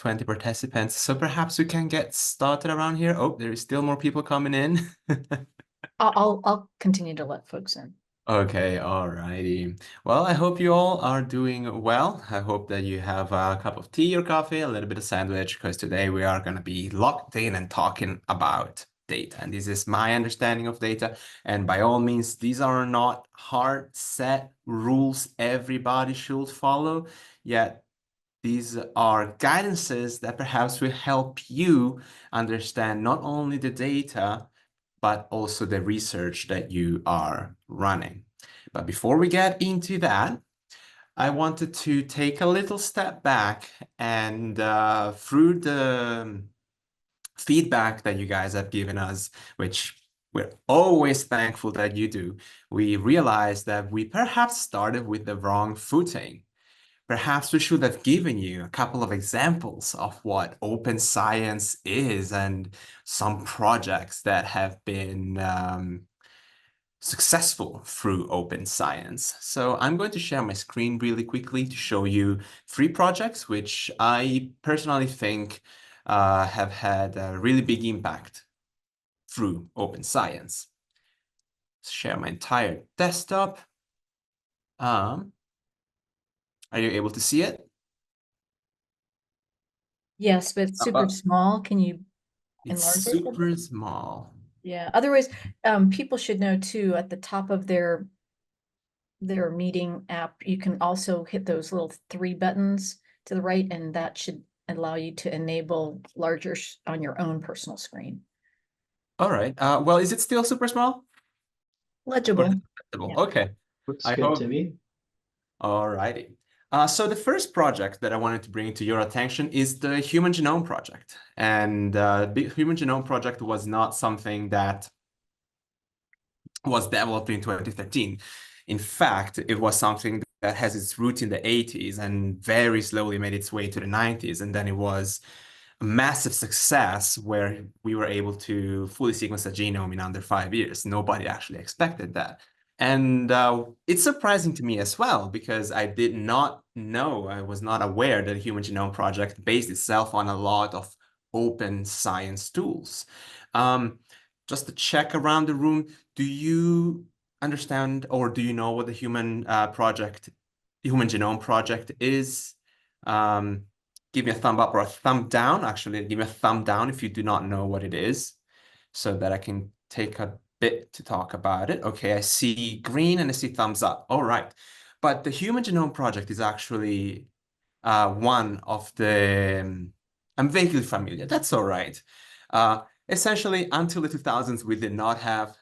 20 participants, so perhaps we can get started around here. Oh, there is still more people coming in. I'll continue to let folks in. Okay, all righty. Well, I hope you all are doing well. I hope that you have a cup of tea or coffee, a little bit of sandwich, because today we are going to be locked in and talking about data. And this is my understanding of data. And by all means, these are not hard set rules everybody should follow. Yet these are guidances that perhaps will help you understand not only the data, but also the research that you are running. But before we get into that, I wanted to take a little step back and through the feedback that you guys have given us, which we're always thankful that you do, we realized that we perhaps started with the wrong footing. Perhaps we should have given you a couple of examples of what open science is and some projects that have been successful through open science. So I'm going to share my screen really quickly to show you 3 projects, which I personally think have had a really big impact through open science. Share my entire desktop. Are you able to see it? Yes, but it's super small. Can you It's enlarge it? super small. Yeah. Otherwise, people should know too, at the top of their meeting app, you can also hit those little 3 buttons to the right, and that should allow you to enable larger on your own personal screen. All right. Well, is it still super small? Legible. Yeah. Yeah. Okay. Looks I good hope. to me. All righty. So the first project that I wanted to bring to your attention is the Human Genome Project. And the Human Genome Project was not something that was developed in 2013. In fact, it was something that has its roots in the 80s and very slowly made its way to the 90s. And then it was a massive success where we were able to fully sequence a genome in under 5 years. Nobody actually expected that. And it's surprising to me as well, because I did not know, I was not aware that the Human Genome Project based itself on a lot of open science tools. Just to check around the room, do you understand or do you know what the Human Genome Project is? Give me a thumb up or a thumb down. Actually, give me a thumb down if you do not know what it is, so that I can take a bit to talk about it. Okay, I see green and I see thumbs up. All right. But the Human Genome Project is actually one of the, I'm vaguely familiar. That's all right. Essentially, until the 2000s, we did not have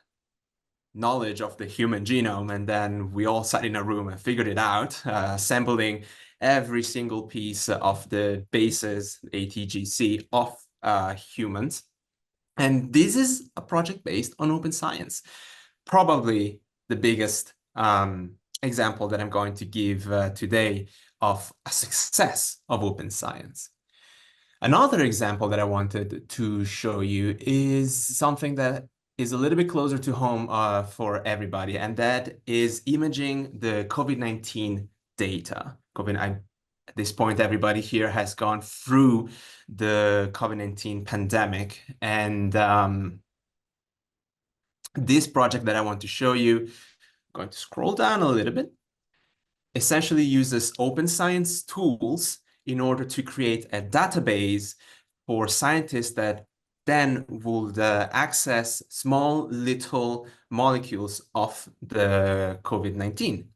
knowledge of the human genome, and then we all sat in a room and figured it out, assembling every single piece of the bases, ATGC, of humans. And this is a project based on open science. Probably the biggest example that I'm going to give today of a success of open science. Another example that I wanted to show you is something that is a little bit closer to home for everybody, and that is imaging the COVID-19 data. At this point, everybody here has gone through the COVID-19 pandemic, and this project that I want to show you, I'm going to scroll down a little bit, essentially uses open science tools in order to create a database for scientists that then would access small little molecules of the COVID-19.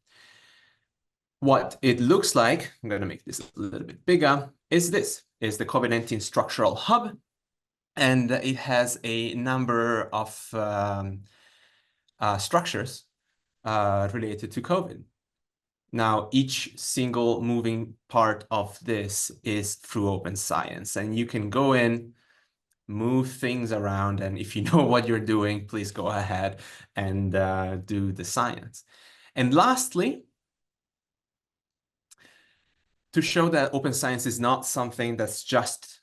What it looks like, I'm going to make this a little bit bigger, is this, is the COVID-19 structural hub. And it has a number of structures related to COVID. Now, each single moving part of this is through open science, and you can go in, move things around, and if you know what you're doing, please go ahead and do the science. And lastly, to show that open science is not something that's just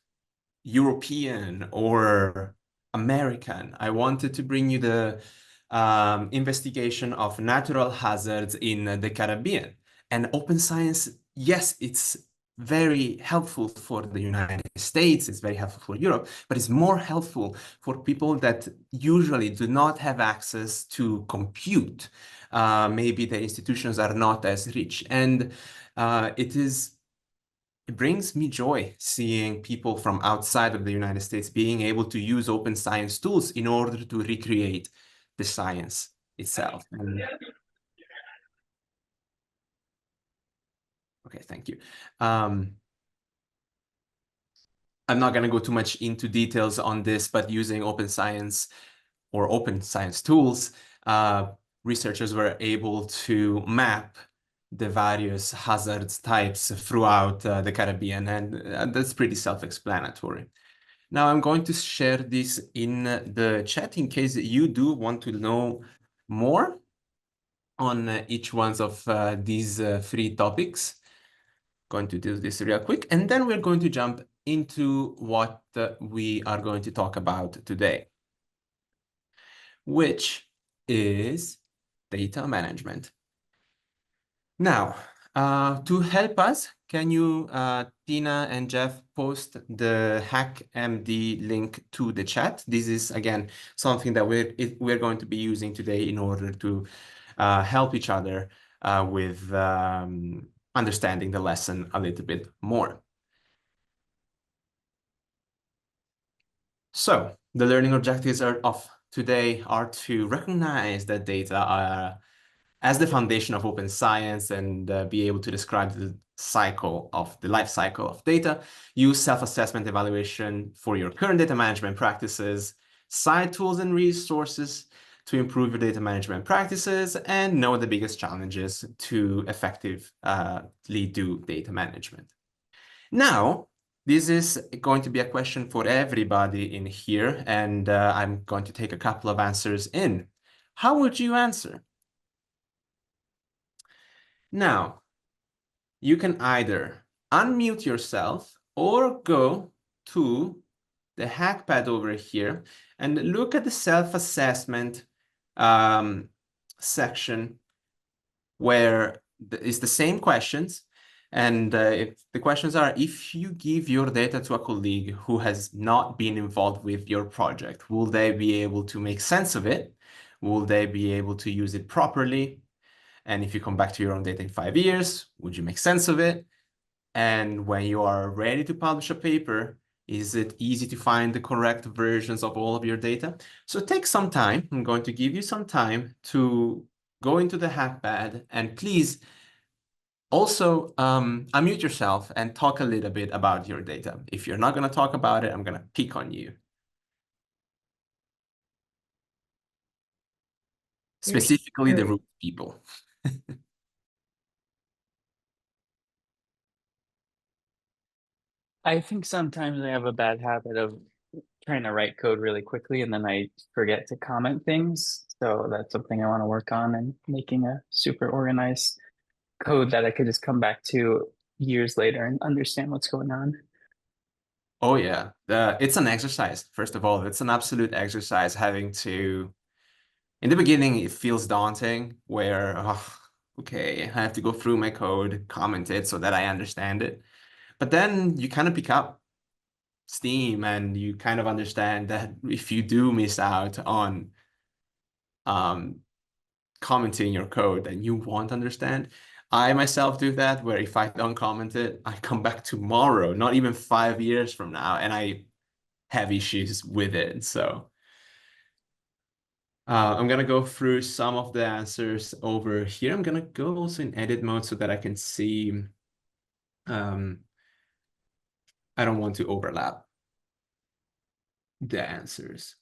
European or American, I wanted to bring you the investigation of natural hazards in the Caribbean. And open science, yes, it's very helpful for the United States, it's very helpful for Europe, but it's more helpful for people that usually do not have access to compute. Maybe the institutions are not as rich. And it brings me joy seeing people from outside of the United States being able to use open science tools in order to recreate the science itself. Okay, thank you. I'm not going to go too much into details on this, but using open science or open science tools, researchers were able to map the various hazards types throughout the Caribbean, and that's pretty self-explanatory. Now I'm going to share this in the chat in case you do want to know more on each one of these three topics. Going to do this real quick, and then we're going to jump into what we are going to talk about today, which is data management. Now, to help us, can you, Tina and Jeff, post the HackMD link to the chat? This is, again, something that we're going to be using today in order to help each other with understanding the lesson a little bit more. So the learning objectives of today are to recognize that data are as the foundation of open science and be able to describe the life cycle of data, use self-assessment evaluation for your current data management practices, cite tools and resources to improve your data management practices, and know the biggest challenges to effectively do data management. Now, this is going to be a question for everybody in here, and I'm going to take a couple of answers in. How would you answer? Now, you can either unmute yourself or go to the hackpad over here and look at the self-assessment section where it's the same questions. And if the questions are, if you give your data to a colleague who has not been involved with your project, will they be able to make sense of it? Will they be able to use it properly? And if you come back to your own data in 5 years, would you make sense of it? And when you are ready to publish a paper, is it easy to find the correct versions of all of your data? So take some time. I'm going to give you some time to go into the hackpad, and please also unmute yourself and talk a little bit about your data. If you're not going to talk about it, I'm going to pick on you. Specifically the root people. I think sometimes I have a bad habit of trying to write code really quickly and then I forget to comment things. So that's something I want to work on, and making a super organized code that I could just come back to years later and understand what's going on. Oh yeah, it's an exercise. First of all, it's an absolute exercise having to, in the beginning, it feels daunting where, oh, okay, I have to go through my code, comment it so that I understand it. But then you kind of pick up steam and you kind of understand that if you do miss out on commenting your code, then you won't understand. I myself do that, where if I don't comment it, I come back tomorrow, not even 5 years from now, and I have issues with it. So I'm going to go through some of the answers over here. I'm going to go also in edit mode so that I can see. I don't want to overlap the answers.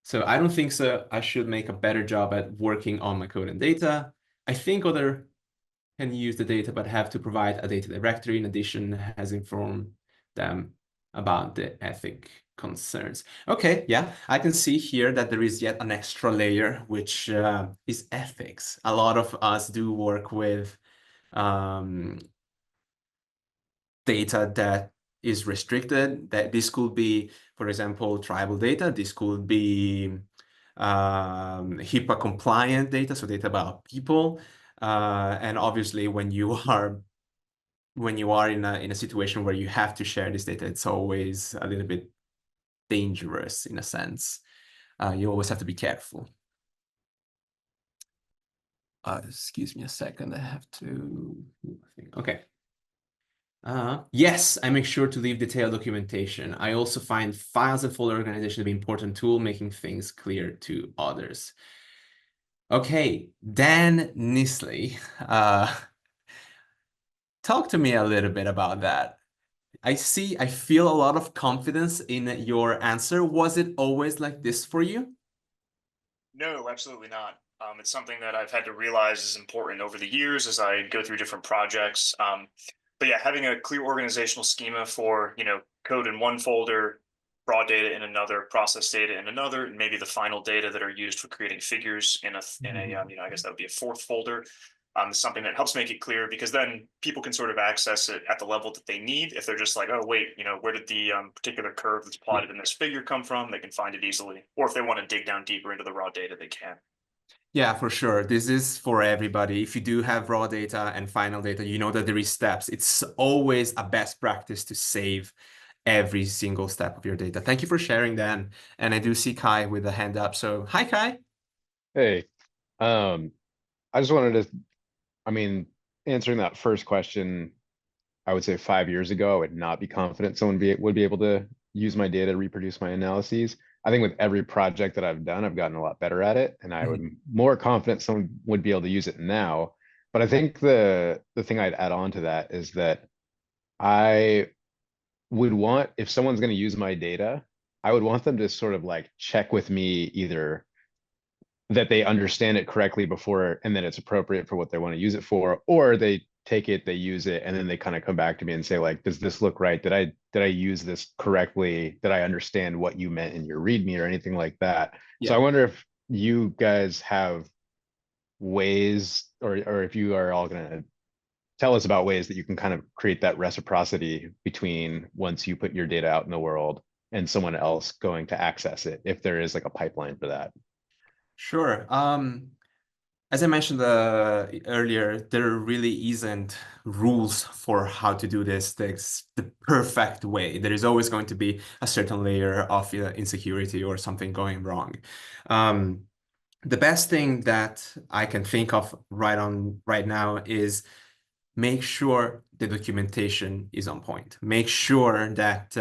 So I don't think so. I should make a better job at working on my code and data. I think other can use the data, but have to provide a data directory. In addition, has informed them about the ethic concerns. Okay, yeah, I can see here that there is yet an extra layer, which is ethics. A lot of us do work with data that is restricted. That this could be, for example, tribal data. This could be HIPAA compliant data, so data about people. And obviously, when you are when you are in a situation where you have to share this data, it's always a little bit dangerous in a sense. You always have to be careful. Excuse me a second, I have to, okay. Yes, I make sure to leave detailed documentation. I also find files and folder organization to be an important tool, making things clear to others. Okay, Dan Nisley, talk to me a little bit about that. I feel a lot of confidence in your answer. Was it always like this for you? No, absolutely not. It's something that I've had to realize is important over the years as I go through different projects. But yeah, having a clear organizational schema for, code in one folder, raw data in another, process data in another, and maybe the final data that are used for creating figures in a I guess that would be a fourth folder. Is something that helps make it clear, because then people can sort of access it at the level that they need. If they're just like, oh, wait, where did the particular curve that's plotted in this figure come from? They can find it easily. Or if they want to dig down deeper into the raw data, they can. Yeah, for sure. This is for everybody. If you do have raw data and final data, you know that there is steps. It's always a best practice to save every single step of your data. Thank you for sharing, Dan. And I do see Kai with a hand up. So hi, Kai. Hey, I just wanted to, answering that first question, I would say 5 years ago, I would not be confident someone would be able to use my data to reproduce my analyses. I think with every project that I've done, I've gotten a lot better at it, and I would more confident someone would be able to use it now. But I think the thing I'd add on to that is that I would want, if someone's going to use my data, I would want them to sort of like check with me either that they understand it correctly before and then it's appropriate for what they want to use it for, or they take it, they use it, and then they kind of come back to me and say, like, does this look right? Did I use this correctly? Did I understand what you meant in your readme or anything like that? Yeah. So I wonder if you guys have ways, or if you are all going to tell us about ways that you can kind of create that reciprocity between once you put your data out in the world and someone else going to access it, if there is like a pipeline for that. Sure. As I mentioned earlier, there really isn't rules for how to do this the perfect way. There is always going to be a certain layer of insecurity or something going wrong. The best thing that I can think of right now is make sure the documentation is on point. Make sure that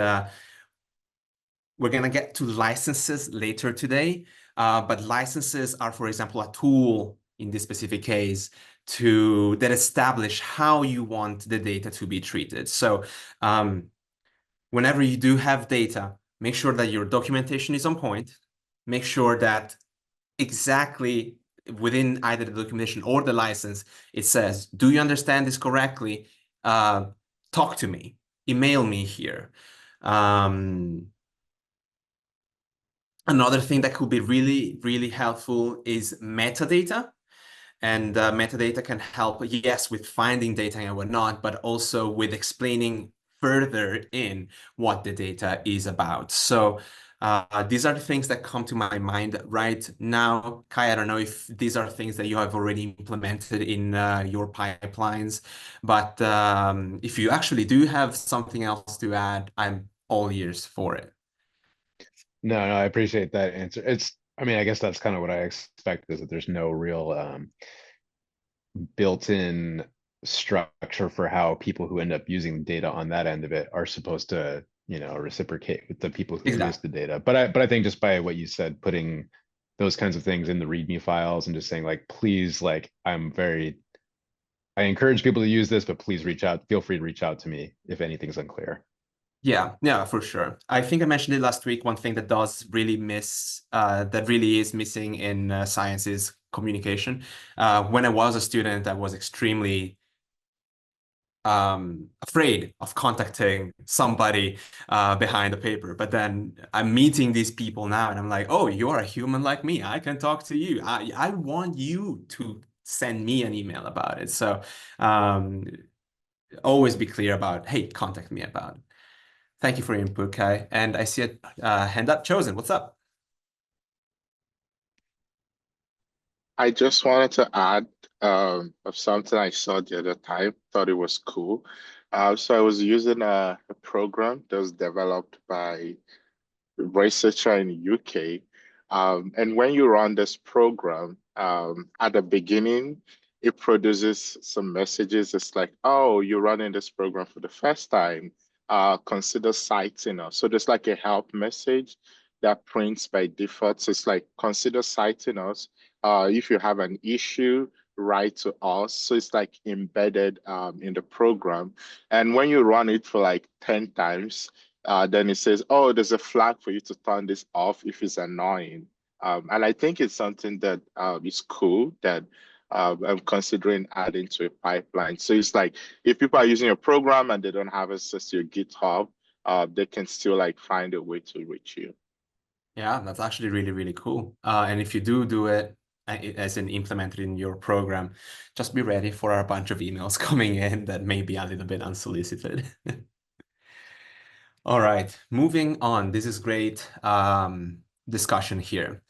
we're going to get to licenses later today, but licenses are, for example, a tool in this specific case that establish how you want the data to be treated. So whenever you do have data, make sure that your documentation is on point. Make sure that exactly within either the documentation or the license, it says, do you understand this correctly? Talk to me, email me here. Another thing that could be really, really helpful is metadata. And metadata can help, yes, with finding data and whatnot, but also with explaining further in what the data is about. So these are the things that come to my mind right now. Kai, I don't know if these are things that you have already implemented in your pipelines, but if you actually do have something else to add, I'm all ears for it. No, I appreciate that answer. I guess that's kind of what I expect, is that there's no real built-in structure for how people who end up using data on that end of it are supposed to, reciprocate with the people who use the data. But I think just by what you said, putting those kinds of things in the README files and just saying, like, please, like, I encourage people to use this, but please feel free to reach out to me if anything's unclear. Yeah, for sure. I think I mentioned it last week. One thing that really is missing in science is communication. When I was a student, I was extremely afraid of contacting somebody behind a paper. But then I'm meeting these people now, and I'm like, oh, you're a human like me. I can talk to you. I want you to send me an email about it. So always be clear about, hey, contact me about it. Thank you for your input, Kai. And I see a hand up. Chosen, what's up? I just wanted to add of something I saw the other time, thought it was cool. So I was using a program that was developed by a researcher in the UK. And when you run this program, at the beginning, it produces some messages. It's like, oh, you're running this program for the first time. Consider citing us. So there's like a help message that prints by default. So it's like, consider citing us. If you have an issue, write to us. So it's like embedded in the program. And when you run it for like 10 times, then it says, oh, there's a flag for you to turn this off if it's annoying. And I think it's something that is cool that I'm considering adding to a pipeline. So it's like, if people are using your program and they don't have access to your GitHub, they can still like find a way to reach you. Yeah, that's actually really, really cool. And if you do it as in implemented in your program, just be ready for a bunch of emails coming in that may be a little bit unsolicited. All right, moving on. This is great discussion here.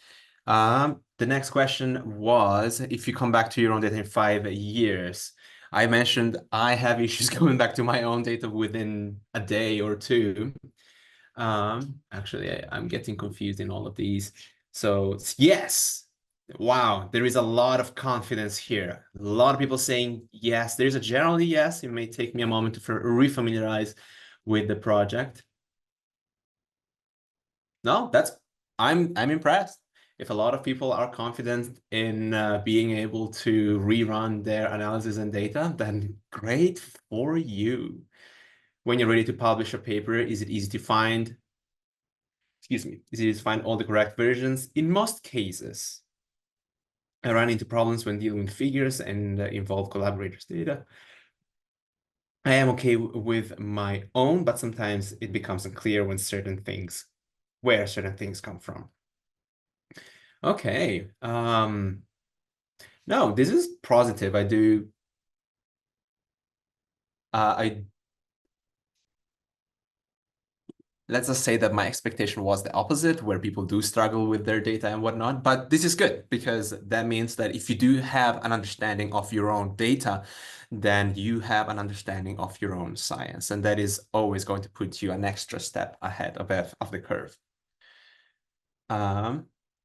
The next question was, if you come back to your own data in 5 years, I mentioned I have issues going back to my own data within a day or two. Actually, I'm getting confused in all of these. So yes, wow, there is a lot of confidence here. A lot of people saying yes. There's a generally yes. It may take me a moment to refamiliarize with the project. No, I'm impressed. If a lot of people are confident in being able to rerun their analysis and data, then great for you. When you're ready to publish a paper, is it easy to find? Excuse me, is it easy to find all the correct versions? In most cases, I run into problems when dealing with figures and involve collaborators' data. I am okay with my own, but sometimes it becomes unclear when where certain things come from. Okay. No, this is positive. Let's just say that my expectation was the opposite, where people do struggle with their data and whatnot. But this is good because that means that if you do have an understanding of your own data, then you have an understanding of your own science. And that is always going to put you an extra step ahead of the curve.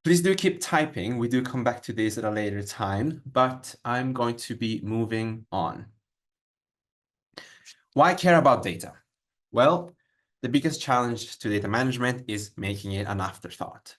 Please do keep typing. We do come back to this at a later time, but I'm going to be moving on. Why care about data? Well, the biggest challenge to data management is making it an afterthought.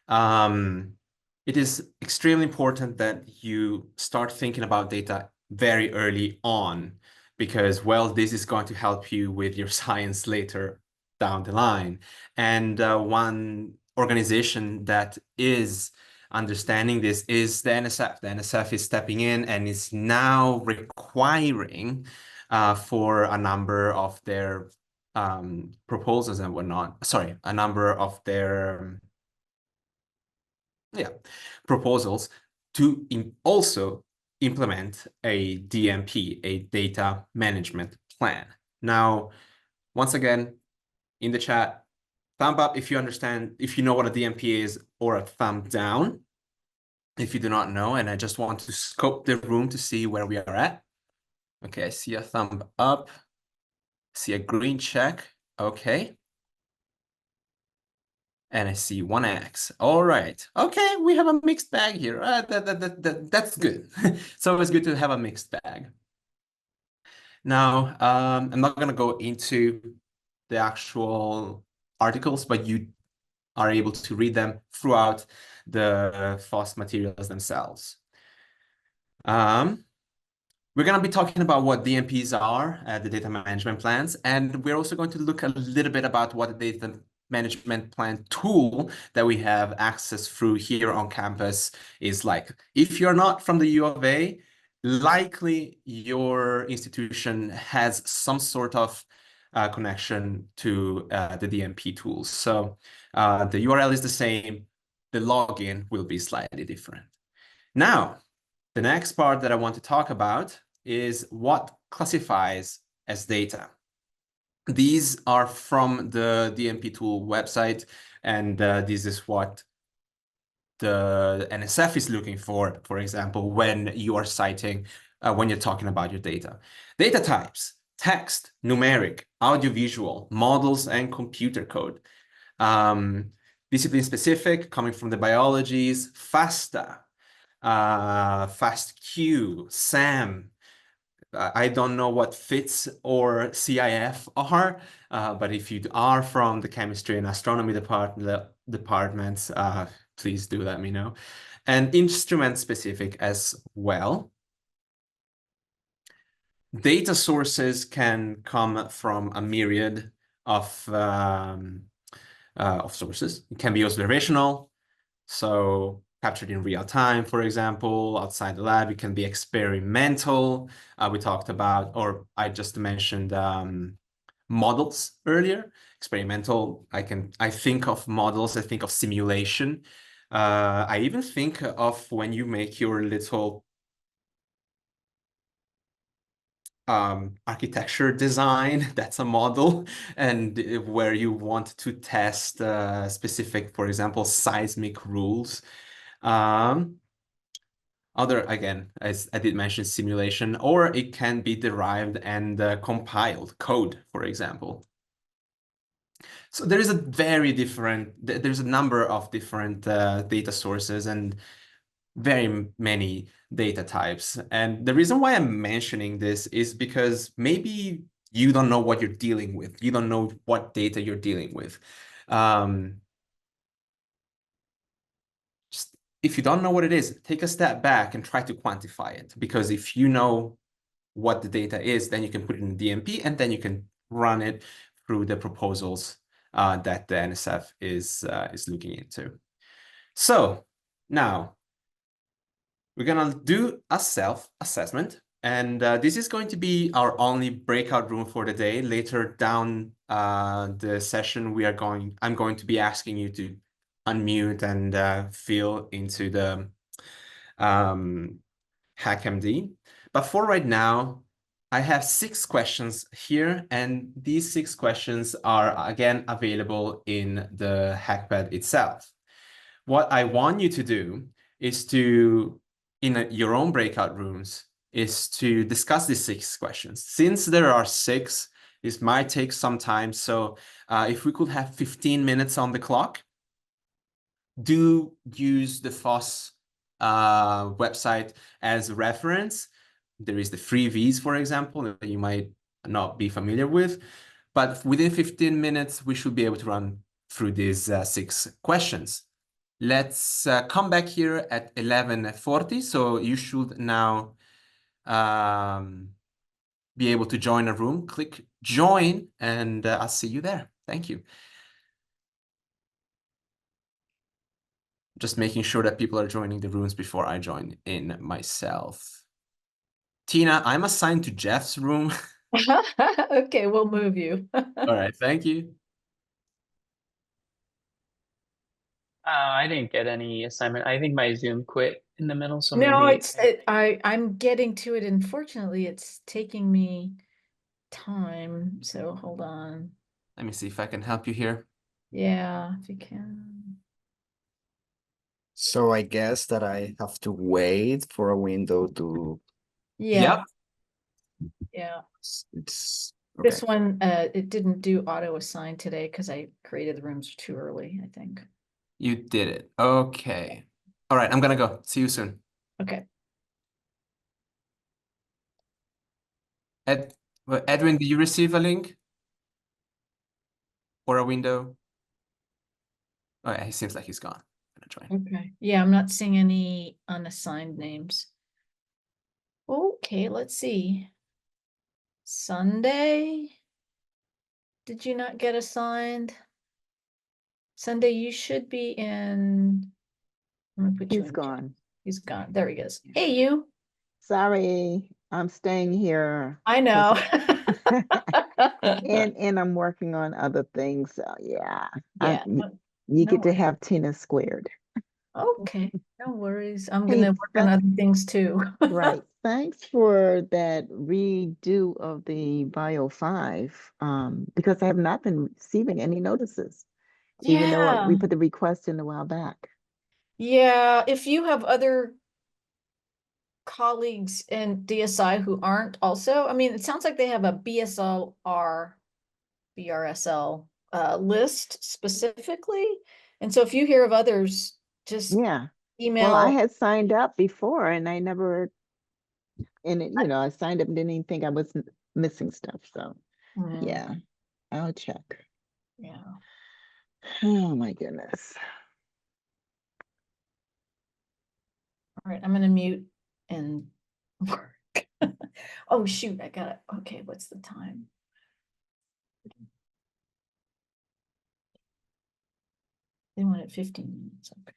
It is extremely important that you start thinking about data very early on because, well, this is going to help you with your science later down the line. And one organization that is understanding this is the NSF. The NSF is stepping in and is now requiring for a number of their proposals and whatnot. Sorry, a number of their proposals to also implement a DMP, a data management plan. Now, once again, in the chat, thumb up if you understand, if you know what a DMP is, or a thumb down if you do not know. And I just want to scope the room to see where we are at. Okay, I see a thumb up, see a green check. Okay. And I see 1x. All right. Okay, we have a mixed bag here. That's good. It's always good to have a mixed bag. Now, I'm not going to go into the actual articles, but you are able to read them throughout the FOSS materials themselves. We're going to be talking about what DMPs are, the data management plans, and we're also going to look a little bit about what the data management plan tool that we have access through here on campus is like. If you're not from the U of A, likely your institution has some sort of connection to the DMP tools. So the URL is the same. The login will be slightly different. Now, the next part that I want to talk about is what classifies as data. These are from the DMP tool website, and this is what the NSF is looking for example, when you are citing, when you're talking about your data. Data types. text, numeric, audiovisual, models, and computer code. Discipline specific, coming from the biologies, FASTA, FASTQ, SAM. I don't know what FITS or CIF are, but if you are from the chemistry and astronomy departments, please do let me know. And instrument specific as well. Data sources can come from a myriad of sources. It can be observational, so captured in real time, for example, outside the lab. It can be experimental. We talked about, or I just mentioned models earlier. Experimental, I think of models, I think of simulation. I even think of when you make your little architecture design, that's a model, and where you want to test specific, for example, seismic rules. Other, again, as I did mention, simulation, or it can be derived and compiled code, for example. So there is there's a number of different data sources and very many data types. And the reason why I'm mentioning this is because maybe you don't know what you're dealing with. You don't know what data you're dealing with. Just, if you don't know what it is, take a step back and try to quantify it. Because if you know what the data is, then you can put it in DMP, and then you can run it through the proposals that the NSF is looking into. So now, we're gonna do a self-assessment, and this is going to be our only breakout room for the day. Later down the session, I'm going to be asking you to unmute and fill into the HackMD. But for right now, I have 6 questions here, and these 6 questions are again available in the HackPad itself. What I want you to do is to, in your own breakout rooms, is to discuss these 6 questions. Since there are 6, this might take some time. So if we could have 15 minutes on the clock, do use the FOSS website as reference. There is the freebies, for example, that you might not be familiar with. But within 15 minutes, we should be able to run through these 6 questions. Let's come back here at 11:40. So you should now be able to join a room. Click join, and I'll see you there. Thank you. Just making sure that people are joining the rooms before I join in myself. Tina, I'm assigned to Jeff's room. Okay, we'll move you. All right, thank you. I didn't get any assignment. I think my Zoom quit in the middle, so No, maybe I'm getting to it. Unfortunately, it's taking me time. So hold on. Let me see if I can help you here. Yeah, if you can. So I guess that I have to wait for a window to. Yeah. Yep. Yeah. It's This okay. one, it didn't do auto assign today because I created the rooms too early, I think. You did it. Okay. All right, I'm gonna go. See you soon. Okay. Edwin, did you receive a link or a window? Oh, yeah, he seems like he's gone. I'm gonna join. Okay. Yeah, I'm not seeing any unassigned names. Okay, let's see. Sunday. Did you not get assigned? Sunday, you should be in. I'm gonna put you He's in. gone. He's gone. There he goes. Hey, you. Sorry, I'm staying here. I know. And I'm working on other things. So yeah. Yeah. You no get to worries. have Tina squared. Okay, no worries. I'm Hey, gonna work on other things too. Right. Thanks for that redo of the Bio 5, because I have not been receiving any notices, even though we Yeah. put the request in a while back. Yeah, if you have other colleagues in DSI who aren't also? I mean, it sounds like they have a BRSL list specifically. And so if you hear of others, just Yeah. email. Well, I had signed up before and I never, and it, I signed up and didn't even think I was missing stuff. So yeah, I'll check. Yeah. Oh my goodness. All right, I'm gonna mute and work. Oh, shoot, I got it. Okay, what's the time? They wanted 15 minutes. Okay.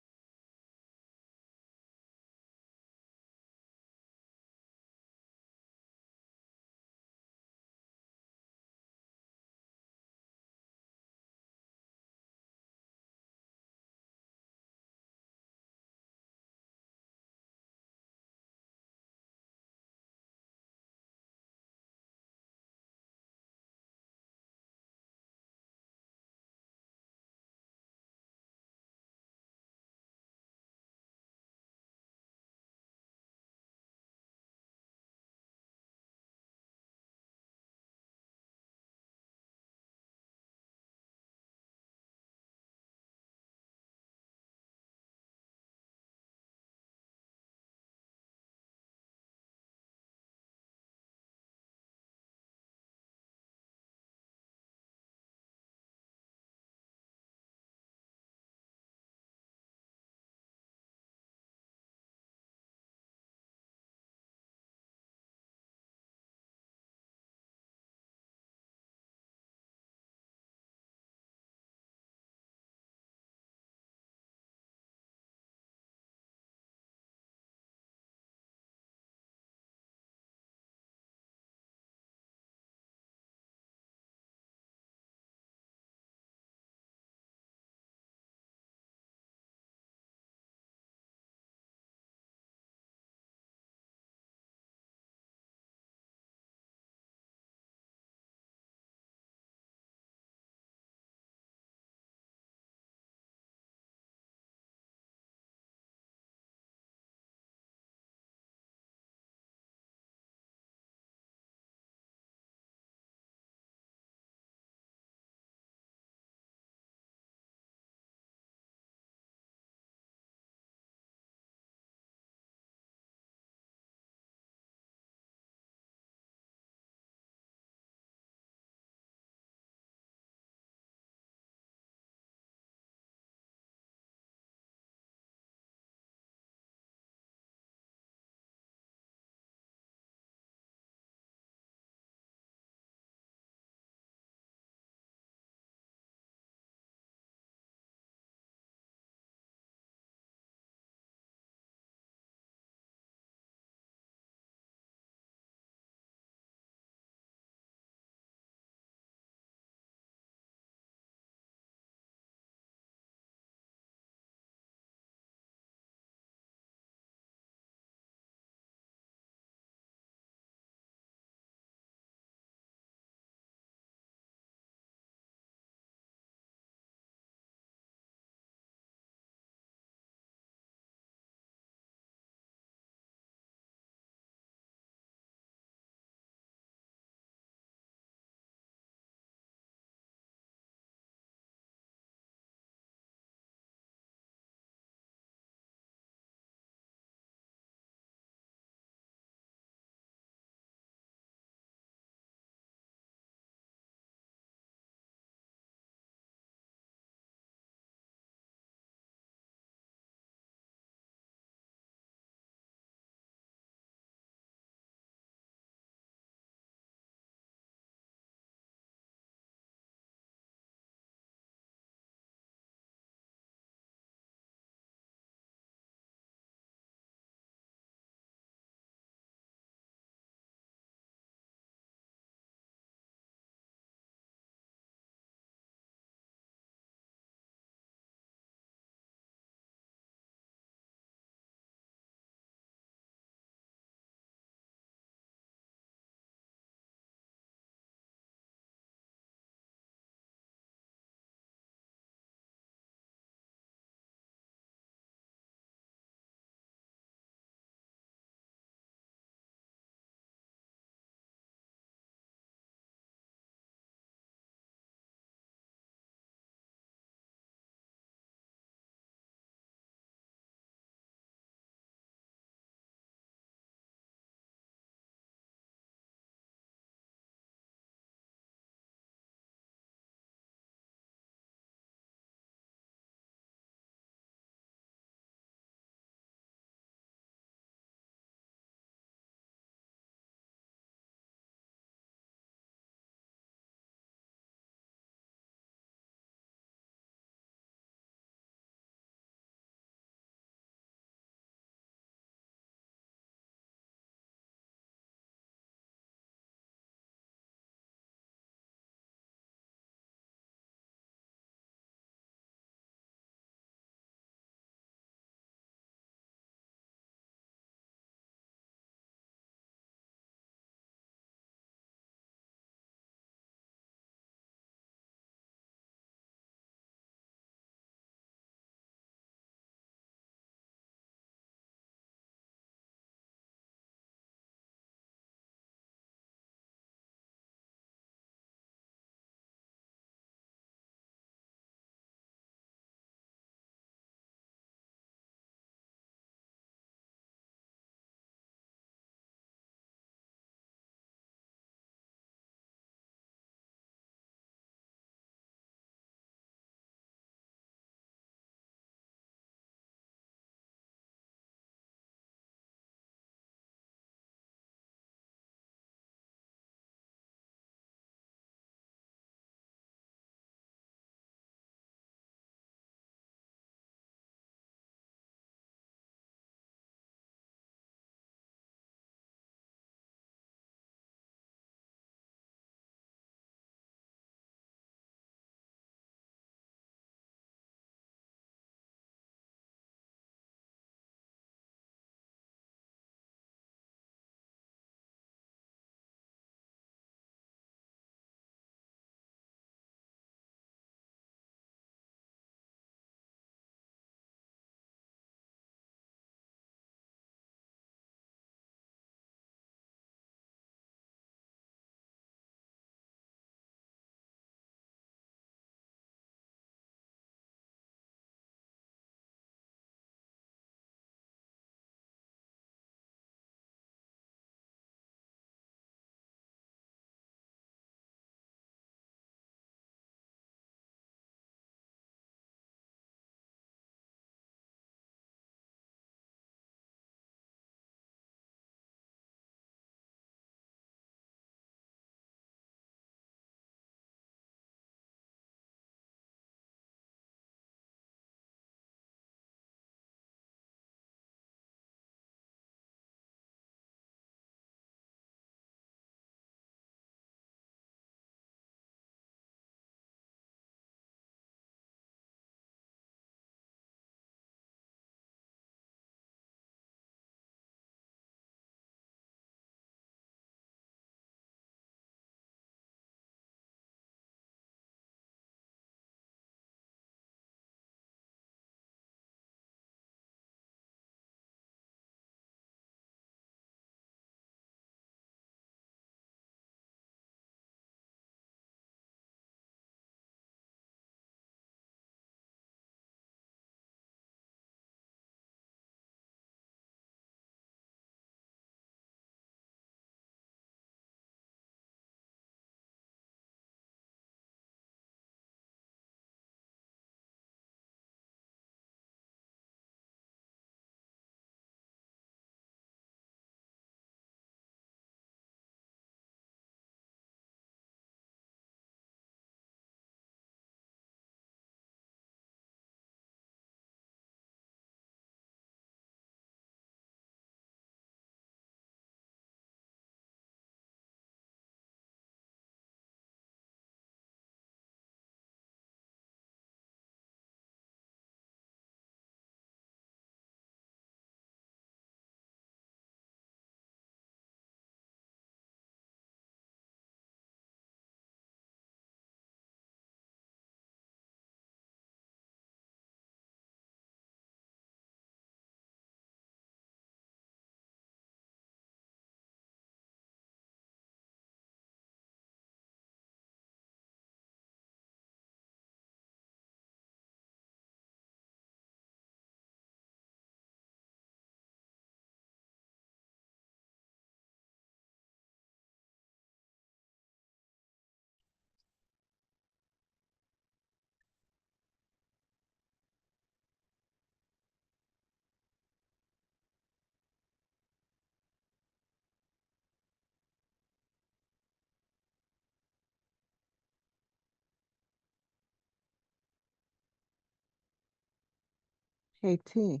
KT,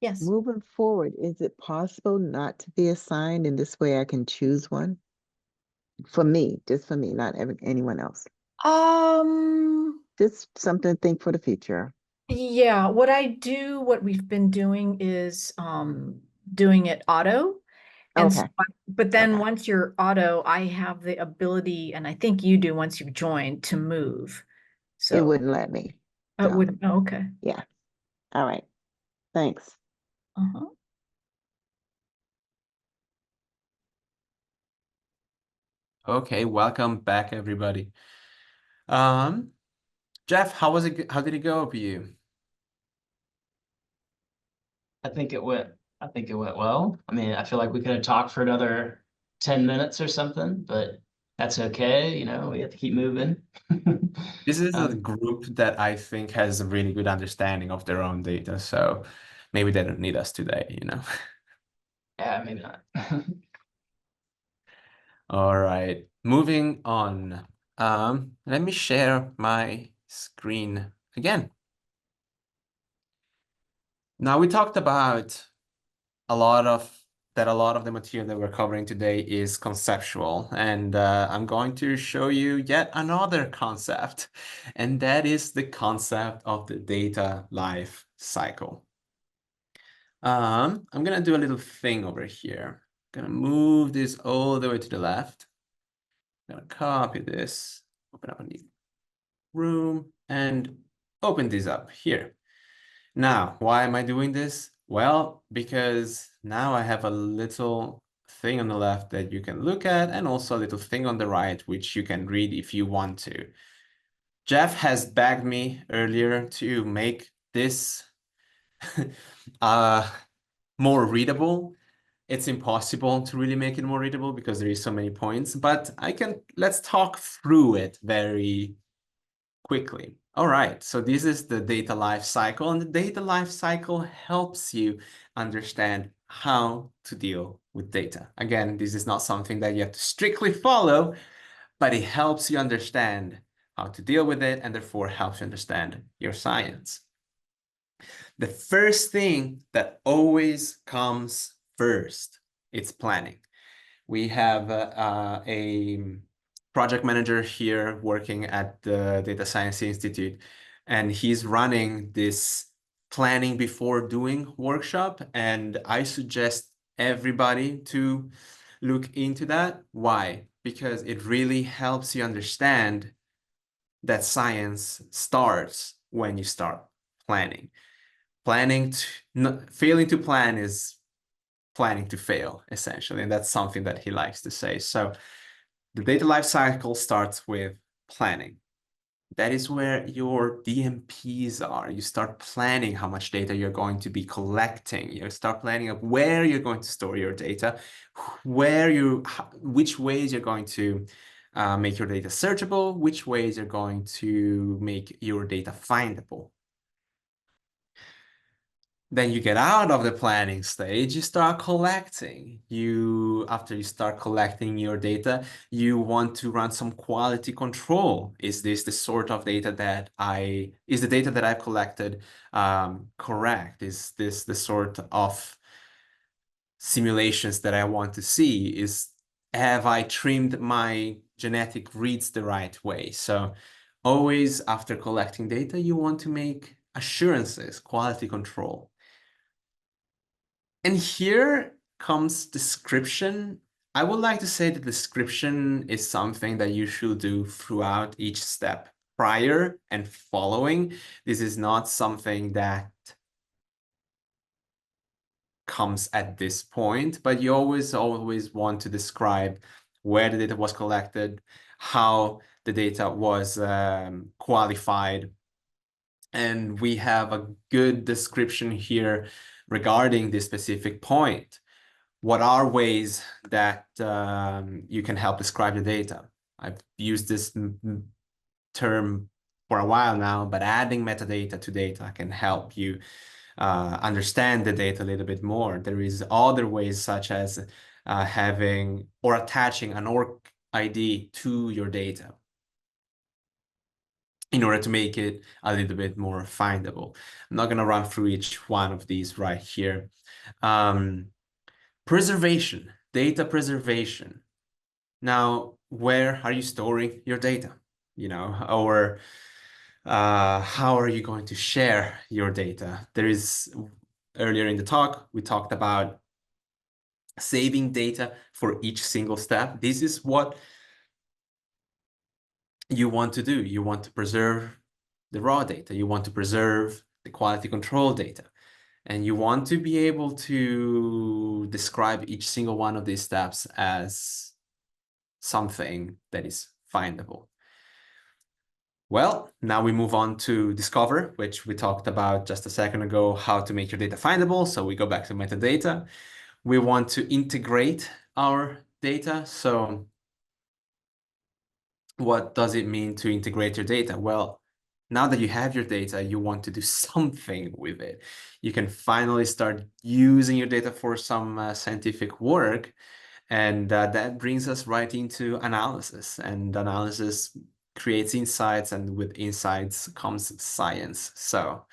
Yes. moving forward, is it possible not to be assigned, and this way I can choose one? For me, just for me, not anyone else. Just something to think for the future. Yeah, what we've been doing is doing it auto. And so, Okay. but then Okay. once you're auto, I have the ability, and I think you do once you've joined, to move. It So wouldn't let me. it So, would, oh, okay. yeah. All right. Thanks. Uh-huh. Okay, welcome back, everybody. Jeff, how did it go for you? I think it went well. I mean, I feel like we could have talked for another 10 minutes or something, but that's okay. You know, we have to keep moving. This is a Um, group that I think has a really good understanding of their own data, so maybe they don't need us today, you know. yeah, maybe not. All right, moving on. Let me share my screen again. Now we talked about a lot of the material that we're covering today is conceptual, and I'm going to show you yet another concept, and that is the concept of the data life cycle. I'm gonna do a little thing over here. I'm gonna move this all the way to the left. I'm gonna copy this, open up a new room, and open this up here. Now, why am I doing this? Well, because now I have a little thing on the left that you can look at, and also a little thing on the right, which you can read if you want to. Jeff has begged me earlier to make this more readable. It's impossible to really make it more readable because there is so many points, but let's talk through it very quickly. All right, so this is the data life cycle, and the data life cycle helps you understand how to deal with data. Again, this is not something that you have to strictly follow, but it helps you understand how to deal with it, and therefore helps you understand your science. The first thing that always comes first, it's planning. We have a project manager here working at the Data Science Institute, and he's running this planning before doing workshop, and I suggest everybody to look into that. Why? Because it really helps you understand that science starts when you start planning. Failing to plan is planning to fail, essentially, and that's something that he likes to say. So the data life cycle starts with planning. That is where your DMPs are. You start planning how much data you're going to be collecting. You start planning of where you're going to store your data, which ways you're going to make your data searchable, which ways you're going to make your data findable. Then you get out of the planning stage, you start collecting. After you start collecting your data, you want to run some quality control. Is this the sort of data is the data that I've collected correct? Is this the sort of simulations that I want to see? Have I trimmed my genetic reads the right way? So always after collecting data, you want to make assurances, quality control. And here comes description. I would like to say that description is something that you should do throughout each step, prior and following. This is not something that comes at this point, but you always want to describe where the data was collected, how the data was qualified. And we have a good description here regarding this specific point. What are ways that you can help describe the data? I've used this term for a while now, but adding metadata to data can help you understand the data a little bit more. There is other ways such as having or attaching an ORC ID to your data. in order to make it a little bit more findable. I'm not going to run through each one of these right here. Preservation, data preservation. Now, where are you storing your data? You know, or how are you going to share your data? There is, earlier in the talk, we talked about saving data for each single step. This is what you want to do. You want to preserve the raw data. You want to preserve the quality control data. And you want to be able to describe each single one of these steps as something that is findable. Well, now we move on to discover, which we talked about just a second ago, how to make your data findable. So we go back to metadata. We want to integrate our data. So what does it mean to integrate your data? Well, now that you have your data, you want to do something with it. You can finally start using your data for some scientific work. And that brings us right into analysis. And analysis creates insights, and with insights comes science. So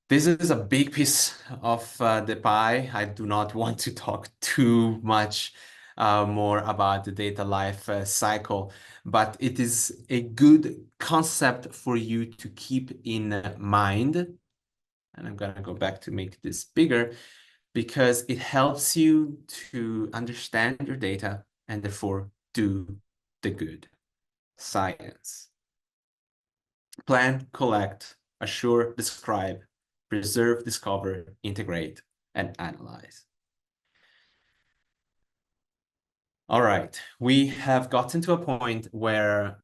this is a big piece of the pie. I do not want to talk too much more about the data life cycle, but it is a good concept for you to keep in mind. And I'm going to go back to make this bigger, because it helps you to understand your data and therefore do the good science. Plan, collect, assure, describe, preserve, discover, integrate, and analyze. All right, we have gotten to a point where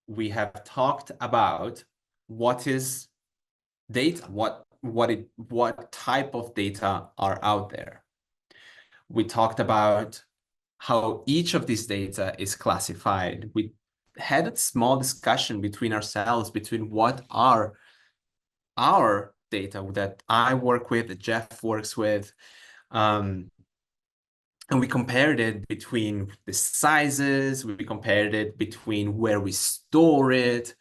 we have talked about what is data, what type of data are out there. We talked about how each of these data is classified. We had a small discussion between ourselves, between what are our data that I work with, that Jeff works with, and we compared it between the sizes, we compared it between where we store it,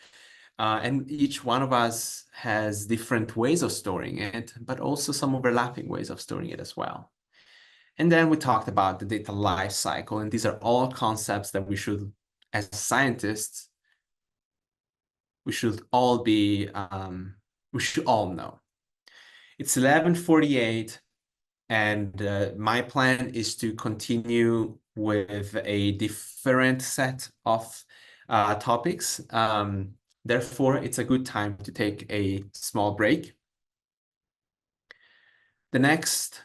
and each one of us has different ways of storing it, but also some overlapping ways of storing it as well. And then we talked about the data life cycle, and these are all concepts that we should, as scientists, we should all be, we should all know. It's 11:48, and my plan is to continue with a different set of topics. Therefore, it's a good time to take a small break. The next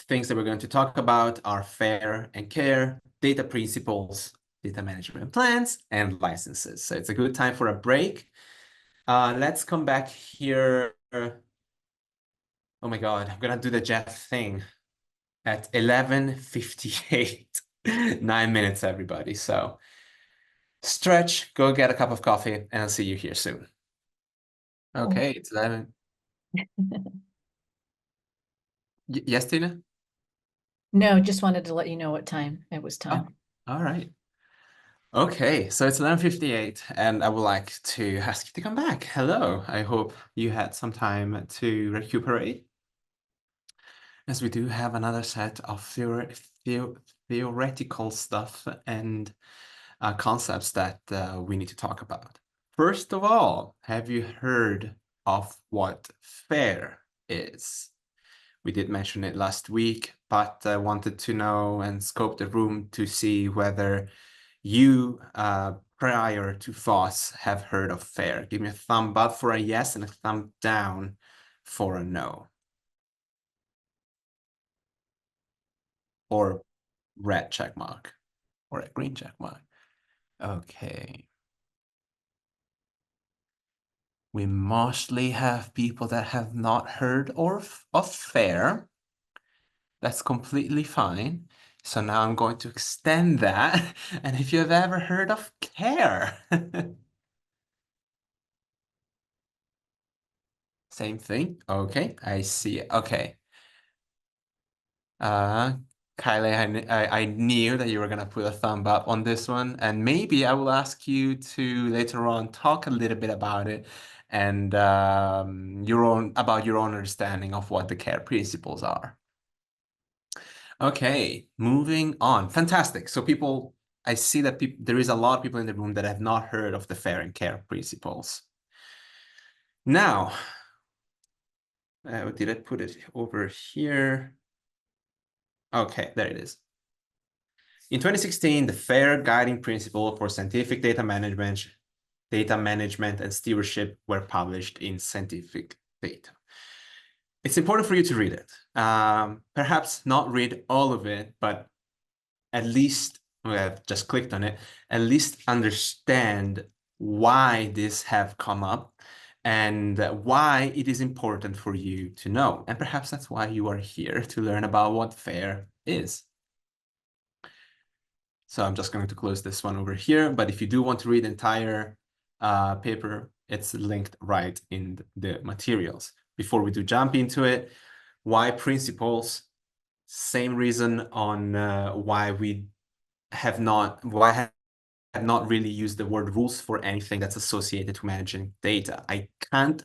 things that we're going to talk about are FAIR and CARE, data principles, data management plans, and licenses. So it's a good time for a break. Let's come back here. Oh my God, I'm gonna do the Jeff thing at 11:58. 9 minutes, everybody. So stretch, go get a cup of coffee, and I'll see you here soon. Okay, it's 11. Yes, Tina? No, just wanted to let you know what time it was time. Oh, all right. Okay, so it's 11:58, and I would like to ask you to come back. Hello, I hope you had some time to recuperate, as we do have another set of theoretical stuff and concepts that we need to talk about. First of all, have you heard of what FAIR is? We did mention it last week, but I wanted to know and scope the room to see whether you, prior to FOSS, have heard of FAIR. Give me a thumb up for a yes and a thumb down for a no. Or red check mark, or a green check mark. Okay. We mostly have people that have not heard of FAIR. That's completely fine. So now I'm going to extend that. And if you have ever heard of CARE, same thing. Okay, I see. Okay. Kylie, I knew that you were going to put a thumb up on this one, and maybe I will ask you to later on talk a little bit about it and your own understanding of what the CARE principles are. Okay, moving on. Fantastic. So people, I see that there is a lot of people in the room that have not heard of the FAIR and CARE principles. Now, did I put it over here? Okay, there it is. In 2016, the FAIR guiding principle for scientific data management and stewardship were published in Scientific Data. It's important for you to read it. Perhaps not read all of it, but at least, I've just clicked on it, at least understand why this have come up and why it is important for you to know. And perhaps that's why you are here, to learn about what FAIR is. So I'm just going to close this one over here. But if you do want to read the entire paper, it's linked right in the materials. Before we do jump into it, why principles? Same reason on why we have not really used the word rules for anything that's associated to managing data. I can't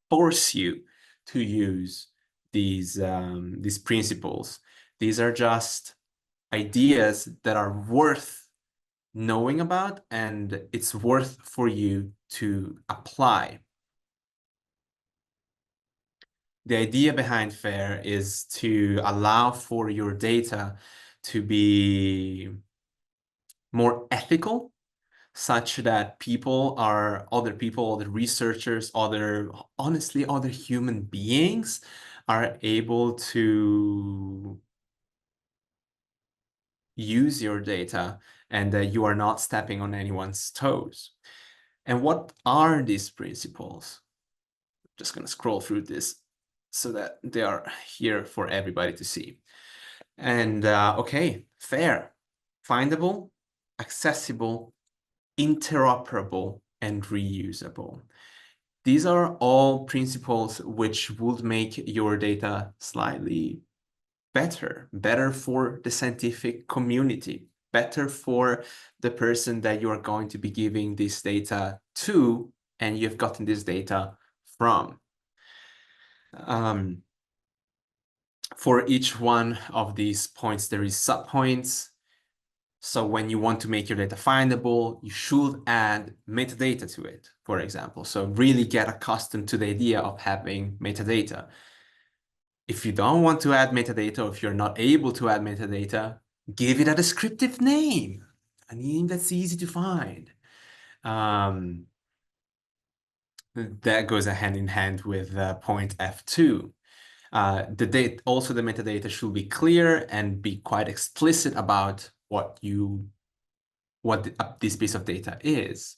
force you to use these principles. These are just ideas that are worth knowing about, and it's worth for you to apply. The idea behind FAIR is to allow for your data to be more ethical, such that other researchers, honestly, other human beings are able to use your data and that you are not stepping on anyone's toes. And what are these principles? I'm just going to scroll through this so that they are here for everybody to see. And okay, FAIR, findable, accessible, interoperable, and reusable. These are all principles which would make your data slightly better for the scientific community, better for the person that you are going to be giving this data to, and you've gotten this data from. For each one of these points, there is subpoints. So when you want to make your data findable, you should add metadata to it, for example. So really get accustomed to the idea of having metadata. If you don't want to add metadata, or if you're not able to add metadata, give it a descriptive name, a name that's easy to find. That goes hand in hand with point F2. Also, the metadata should be clear and be quite explicit about what this piece of data is.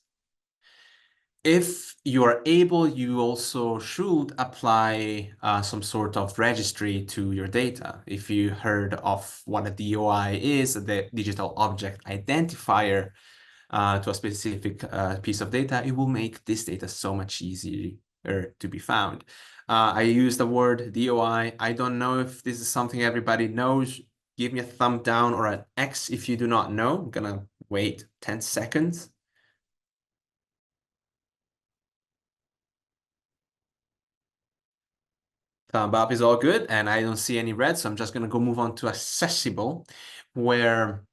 If you are able, you also should apply some sort of registry to your data. If you heard of what a DOI is, the digital object identifier to a specific piece of data, it will make this data so much easier to be found. I use the word DOI. I don't know if this is something everybody knows. Give me a thumb down or an X if you do not know. I'm gonna wait 10 seconds. Thumb up is all good, and I don't see any red, so I'm just gonna go move on to accessible, where,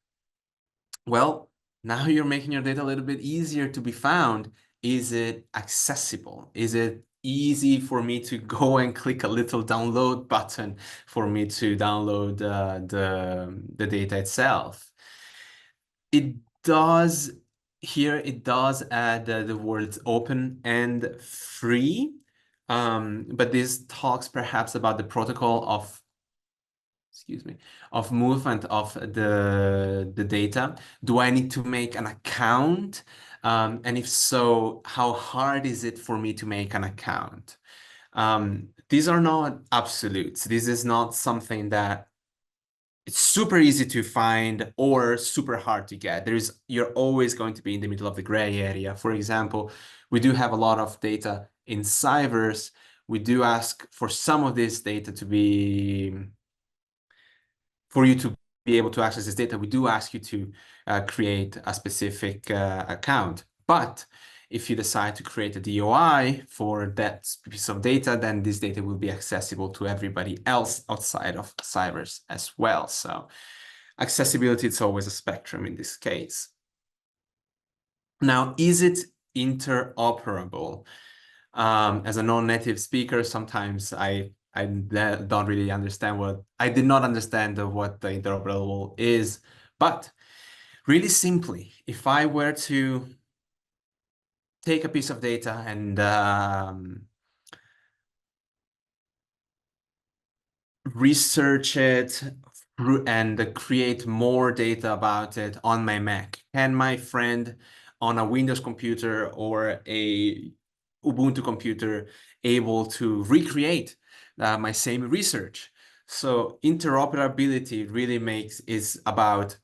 well, now you're making your data a little bit easier to be found. Is it accessible? Is it easy for me to go and click a little download button for me to download the data itself? It does add the words open and free, but this talks perhaps about the protocol of movement of the data. Do I need to make an account? And if so, how hard is it for me to make an account? These are not absolutes. This is not something that it's super easy to find or super hard to get. You're always going to be in the middle of the gray area. For example, we do have a lot of data in CyVerse. We do ask for some of this data to be, for you to be able to access this data, we do ask you to create a specific account. But if you decide to create a DOI for that piece of data, then this data will be accessible to everybody else outside of CyVerse as well. So accessibility is always a spectrum in this case. Now, is it interoperable? As a non-native speaker, sometimes I don't really understand I did not understand what the interoperable is, but really simply, if I were to take a piece of data and research it and create more data about it on my Mac, can my friend on a Windows computer or a Ubuntu computer able to recreate my same research? So interoperability really is about,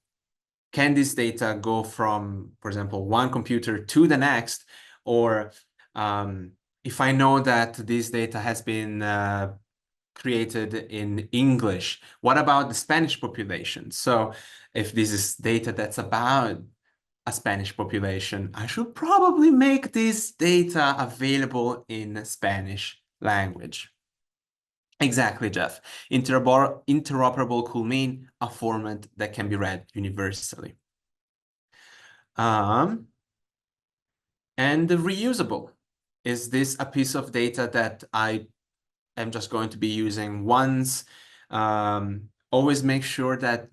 can this data go from, for example, one computer to the next? Or if I know that this data has been created in English, what about the Spanish population? So if this is data that's about a Spanish population, I should probably make this data available in Spanish language. Exactly, Jeff. Interoperable could mean a format that can be read universally. And the reusable. Is this a piece of data that I am just going to be using once? Always make sure that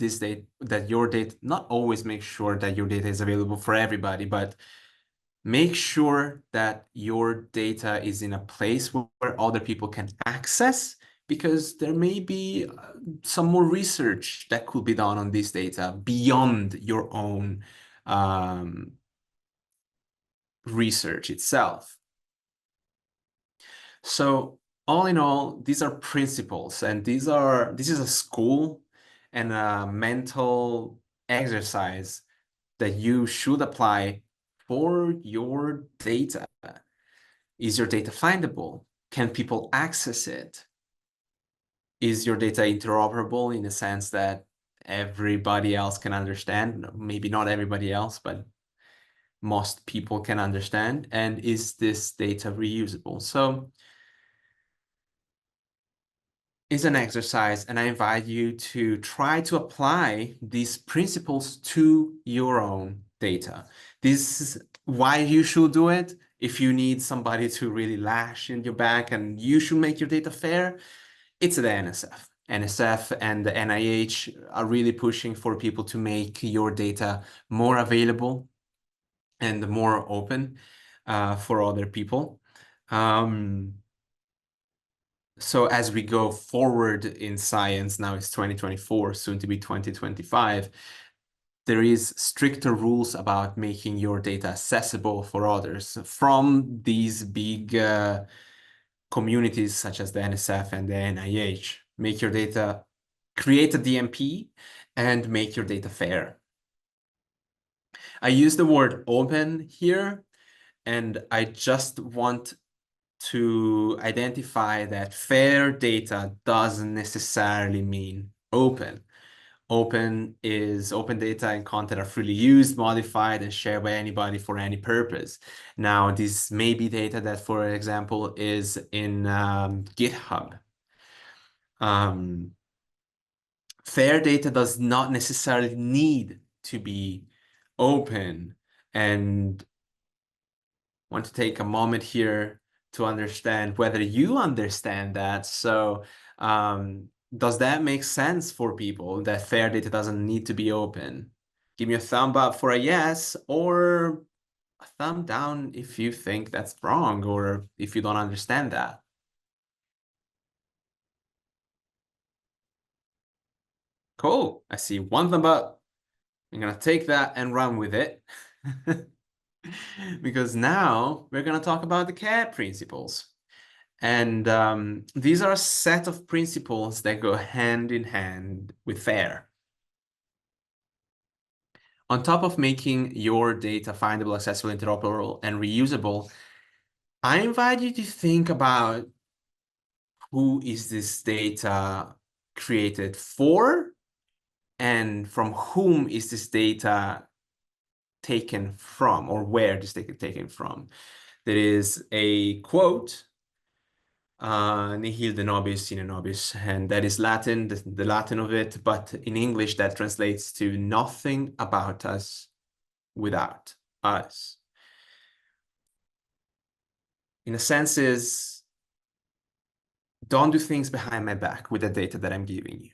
not always make sure that your data is available for everybody, but make sure that your data is in a place where other people can access, because there may be some more research that could be done on this data beyond your own research itself. So all in all, these are principles, and this is a school and a mental exercise that you should apply for your data. Is your data findable? Can people access it? Is your data interoperable in the sense that everybody else can understand? Maybe not everybody else, but most people can understand. And is this data reusable? So it's an exercise, and I invite you to try to apply these principles to your own data. This is why you should do it. If you need somebody to really lash in your back and you should make your data fair, it's the NSF. NSF and the NIH are really pushing for people to make your data more available and more open for other people. So as we go forward in science, now it's 2024, soon to be 2025, there is stricter rules about making your data accessible for others from these big communities such as the NSF and the NIH. Make your data, create a DMP, and make your data fair. I use the word open here, and I just want to identify that fair data doesn't necessarily mean open. Open data and content are freely used, modified, and shared by anybody for any purpose. Now, this may be data that, for example, is in GitHub. Fair data does not necessarily need to be open, and want to take a moment here to understand whether you understand that. So does that make sense for people that fair data doesn't need to be open? Give me a thumb up for a yes, or a thumb down if you think that's wrong or if you don't understand that. Cool. I see one thumb up. I'm going to take that and run with it. Because now we're going to talk about the CARE principles. And these are a set of principles that go hand in hand with FAIR. On top of making your data findable, accessible, interoperable, and reusable, I invite you to think about who is this data created for and from whom is this data taken from, or where is this taken from. There is a quote, nihil de nobis sine nobis, and that is Latin, the Latin of it, but in English that translates to nothing about us without us. In a sense is, don't do things behind my back with the data that I'm giving you.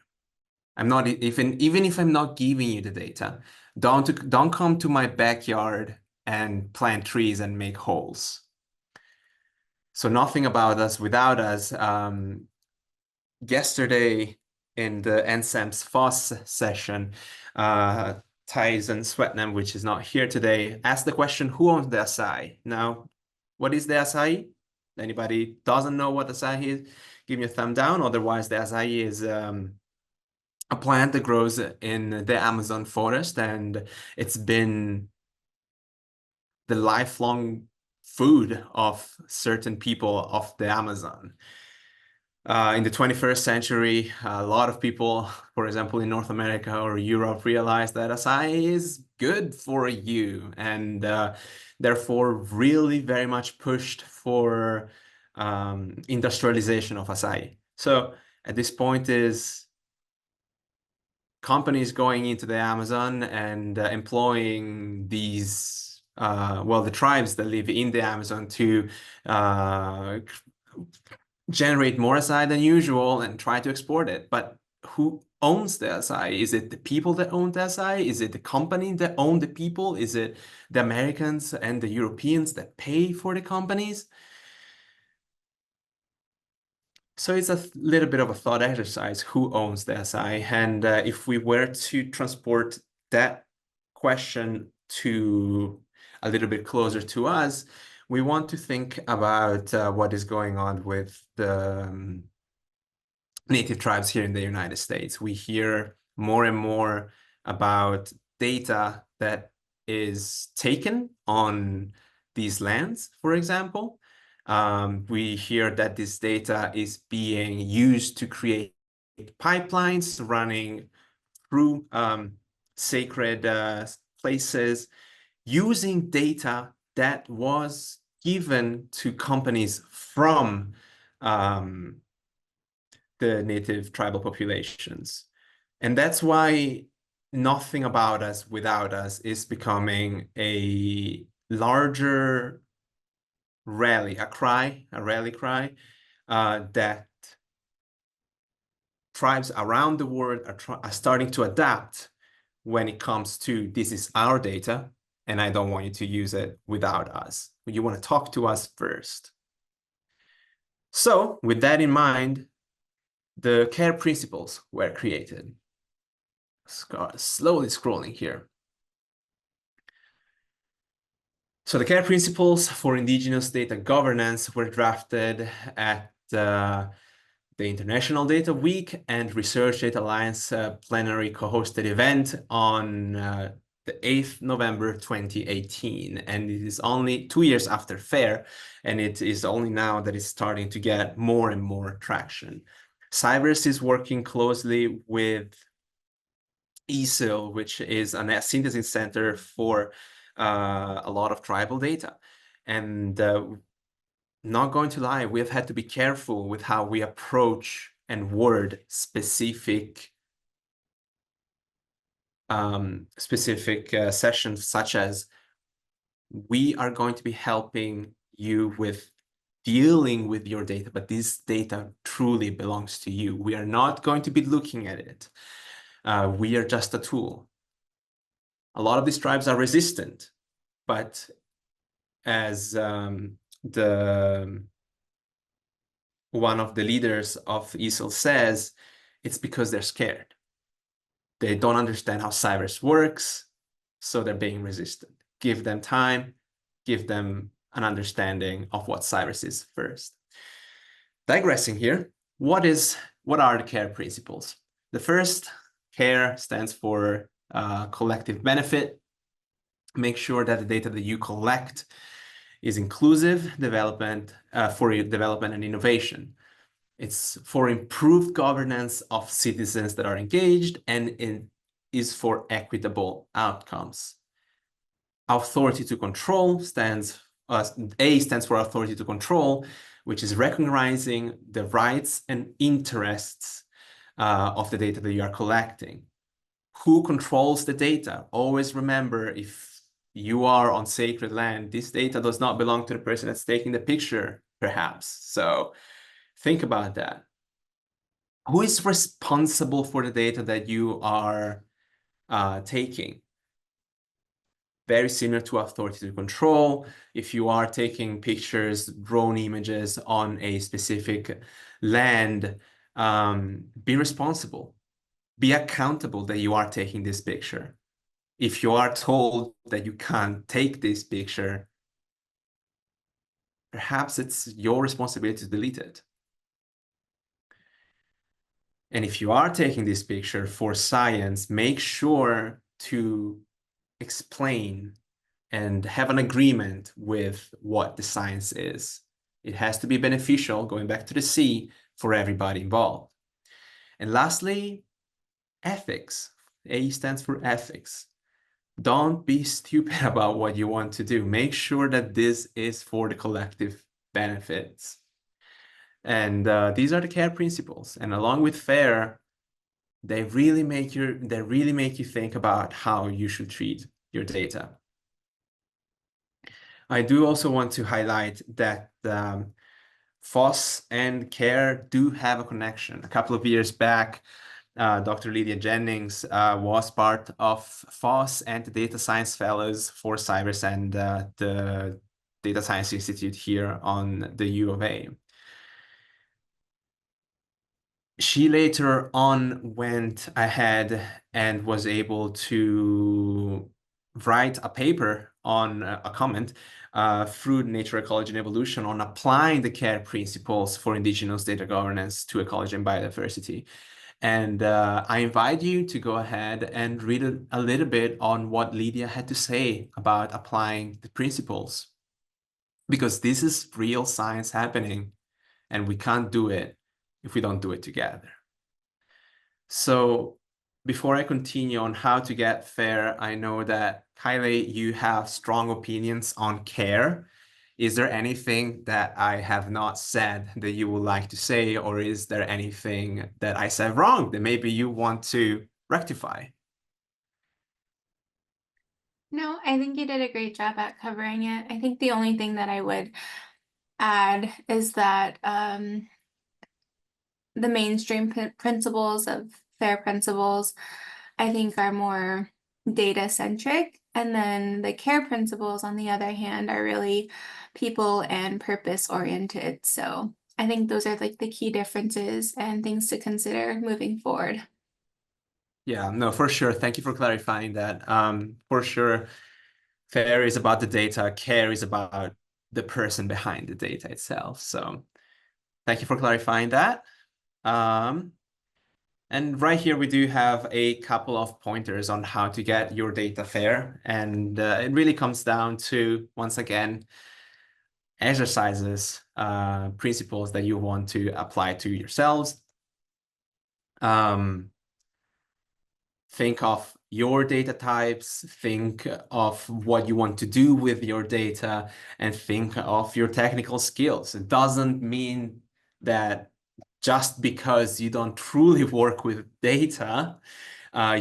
I'm not even if I'm not giving you the data, don't come to my backyard and plant trees and make holes. So nothing about us without us. Yesterday in the NSAM's FOSS session, Tyson Swetnam, which is not here today, asked the question, who owns the acai? Now, what is the acai? Anybody doesn't know what acai is? Give me a thumb down. Otherwise, the acai is a plant that grows in the Amazon forest, and it's been the lifelong food of certain people of the Amazon. In the 21st century, a lot of people, for example, in North America or Europe, realized that acai is good for you, and therefore really very much pushed for industrialization of acai. So at this point is companies going into the Amazon and employing these, well, the tribes that live in the Amazon to generate more acai than usual and try to export it. But who owns the acai? Is it the people that own the acai? Is it the company that own the people? Is it the Americans and the Europeans that pay for the companies? So it's a little bit of a thought exercise, who owns the acai? And if we were to transport that question to a little bit closer to us, we want to think about what is going on with the native tribes here in the United States. We hear more and more about data that is taken on these lands, for example. We hear that this data is being used to create pipelines running through sacred places, using data that was given to companies from the native tribal populations. And that's why nothing about us without us is becoming a larger rally cry that tribes around the world are starting to adapt when it comes to, this is our data and I don't want you to use it without us. You want to talk to us first. So with that in mind, the care principles were created. Slowly scrolling here. So the care principles for indigenous data governance were drafted at the International Data Week and Research Data Alliance plenary co-hosted event on the 8th November 2018. And it is only 2 years after FAIR, and it is only now that it's starting to get more and more traction. CyVerse is working closely with ESIL, which is a synthesis center for a lot of tribal data. And not going to lie, we've had to be careful with how we approach and word specific sessions, such as, we are going to be helping you with dealing with your data, but this data truly belongs to you. We are not going to be looking at it. We are just a tool. A lot of these tribes are resistant, but as one of the leaders of ESIL says, it's because they're scared. They don't understand how CyVerse works, so they're being resistant. Give them time, give them an understanding of what CyVerse is first. Digressing here, what are the care principles? The first, care, stands for collective benefit. Make sure that the data that you collect is inclusive development for development and innovation. It's for improved governance of citizens that are engaged and is for equitable outcomes. Authority to control stands, A stands for authority to control, which is recognizing the rights and interests of the data that you are collecting. Who controls the data? Always remember, if you are on sacred land, this data does not belong to the person that's taking the picture, perhaps. So think about that. Who is responsible for the data that you are taking? Very similar to authority to control. If you are taking pictures, drone images on a specific land, be responsible. Be accountable that you are taking this picture. If you are told that you can't take this picture, perhaps it's your responsibility to delete it. And if you are taking this picture for science, make sure to explain and have an agreement with what the science is. It has to be beneficial, going back to the C, for everybody involved. And lastly, ethics. A stands for ethics. Don't be stupid about what you want to do. Make sure that this is for the collective benefits. And these are the CARE principles. And along with FAIR, they really make you think about how you should treat your data. I do also want to highlight that FOSS and CARE do have a connection. A couple of years back, Dr. Lydia Jennings was part of FOSS and the Data Science Fellows for CyVerse and the Data Science Institute here on the U of A. She later on went ahead and was able to write a paper on a comment through Nature, Ecology, and Evolution on applying the CARE principles for indigenous data governance to ecology and biodiversity. And I invite you to go ahead and read a little bit on what Lydia had to say about applying the principles, because this is real science happening, and we can't do it if we don't do it together. So before I continue on how to get FAIR, I know that Kylie, you have strong opinions on CARE. Is there anything that I have not said that you would like to say, or is there anything that I said wrong that maybe you want to rectify? No, I think you did a great job at covering it. I think the only thing that I would add is that the mainstream principles of FAIR principles, I think, are more data centric. And then the CARE principles, on the other hand, are really people and purpose oriented. So I think those are like the key differences and things to consider moving forward. Yeah, no, for sure. Thank you for clarifying that. For sure, FAIR is about the data, CARE is about the person behind the data itself. So thank you for clarifying that. And right here, we do have a couple of pointers on how to get your data FAIR. And it really comes down to, once again, exercises, principles that you want to apply to yourselves. Think of your data types, think of what you want to do with your data, and think of your technical skills. It doesn't mean that just because you don't truly work with data,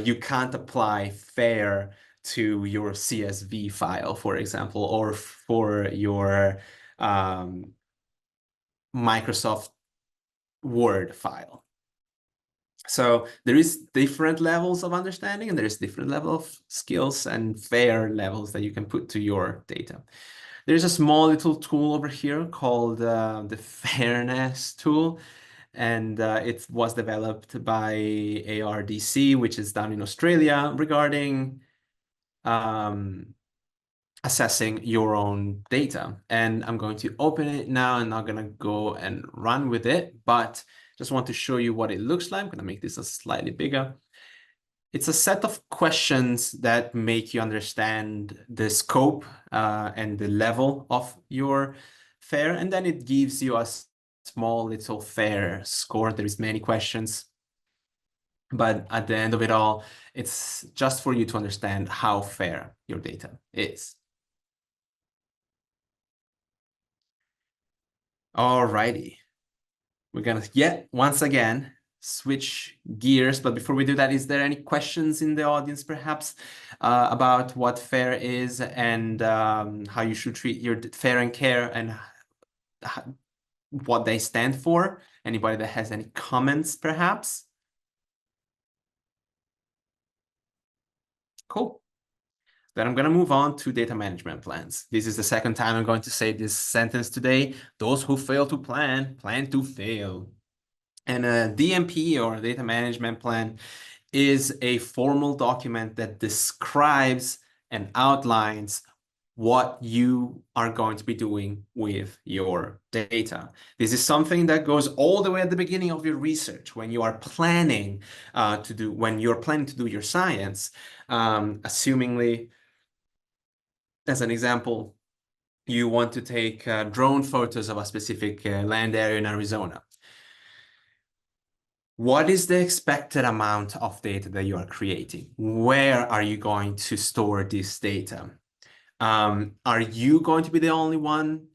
you can't apply FAIR to your CSV file, for example, or for your Microsoft Word file. So there is different levels of understanding, and there is different level of skills and FAIR levels that you can put to your data. There's a small little tool over here called the Fairness tool, and it was developed by ARDC, which is down in Australia, regarding assessing your own data. And I'm going to open it now, and I'm going to go and run with it, but just want to show you what it looks like. I'm going to make this a slightly bigger. It's a set of questions that make you understand the scope and the level of your FAIR, and then it gives you a small little FAIR score. There is many questions. But at the end of it all, it's just for you to understand how fair your data is. Alrighty. We're gonna yet once again switch gears, but before we do that, is there any questions in the audience perhaps about what FAIR is and how you should treat your FAIR and CARE and what they stand for? Anybody that has any comments perhaps? Cool. Then I'm going to move on to data management plans. This is the second time I'm going to say this sentence today. Those who fail to plan, plan to fail. And a DMP, or data management plan, is a formal document that describes and outlines what you are going to be doing with your data. This is something that goes all the way at the beginning of your research when you are planning when you're planning to do your science, assumingly, as an example, you want to take drone photos of a specific land area in Arizona. What is the expected amount of data that you are creating? Where are you going to store this data? Are you going to be the only one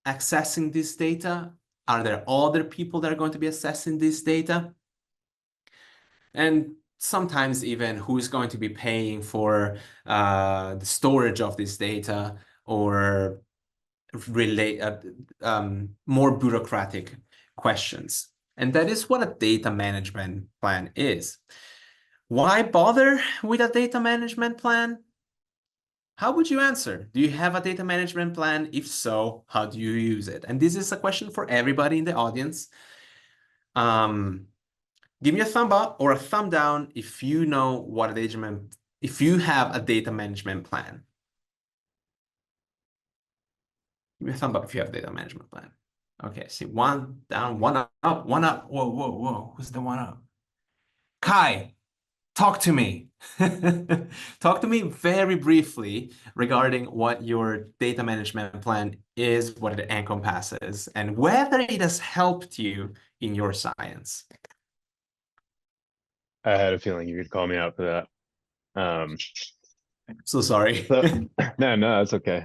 accessing this data? Are there other people that are going to be accessing this data? And sometimes even who is going to be paying for the storage of this data, or more bureaucratic questions. And that is what a data management plan is. Why bother with a data management plan? How would you answer? Do you have a data management plan? If so, how do you use it? And this is a question for everybody in the audience. Give me a thumb up or a thumb down if you know what if you have a data management plan. Give me a thumb up if you have a data management plan. Okay, see, one down, one up, one up. Whoa, whoa, whoa. Who's the one up? Kai, talk to me. Talk to me very briefly regarding what your data management plan is, what it encompasses, and whether it has helped you in your science. I had a feeling you could call me out for that. So sorry. No, that's okay.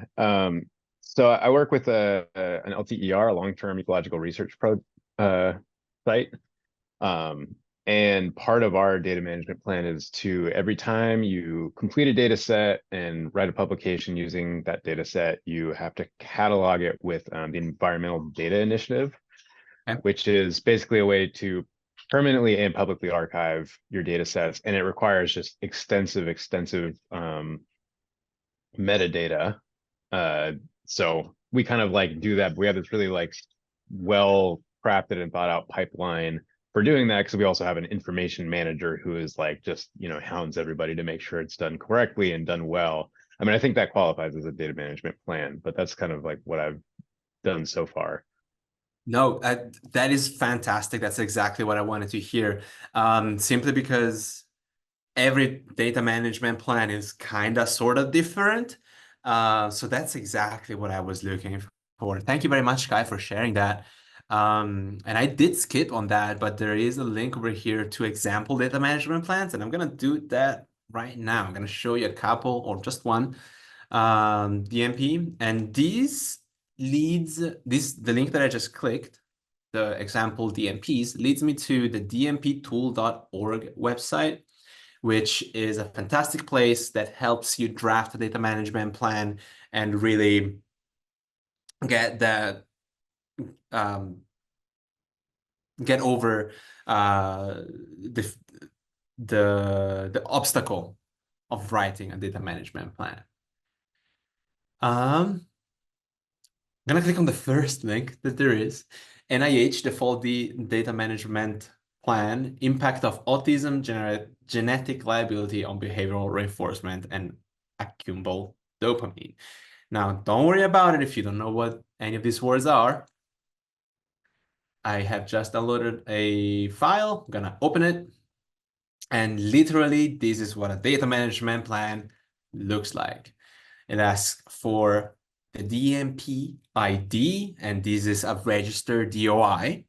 So I work with an LTER, a long-term ecological research site. And part of our data management plan is to, every time you complete a data set and write a publication using that data set, you have to catalog it with the Environmental Data Initiative, Okay. which is basically a way to permanently and publicly archive your data sets. And it requires just extensive metadata. So we kind of like do that. But we have this really like well crafted and thought out pipeline for doing that, because we also have an information manager who is like just, hounds everybody to make sure it's done correctly and done well. I mean, I think that qualifies as a data management plan, but that's kind of like what I've done so far. No, that is fantastic. That's exactly what I wanted to hear. Simply because every data management plan is kind of sort of different. So that's exactly what I was looking for. Thank you very much, Kai, for sharing that. And I did skip on that, but there is a link over here to example data management plans, and I'm going to do that right now. I'm going to show you a couple or just one DMP, and the link that I just clicked, the example DMPs, leads me to the dmptool.org website, which is a fantastic place that helps you draft a data management plan and really get that get over the obstacle of writing a data management plan. I'm gonna click on the first link that there is, NIH default data management plan, impact of autism, genetic liability on behavioral reinforcement and accumulable dopamine. Now, don't worry about it if you don't know what any of these words are. I have just downloaded a file, I'm gonna open it, and literally this is what a data management plan looks like. It asks for the DMP ID, and this is a registered DOI.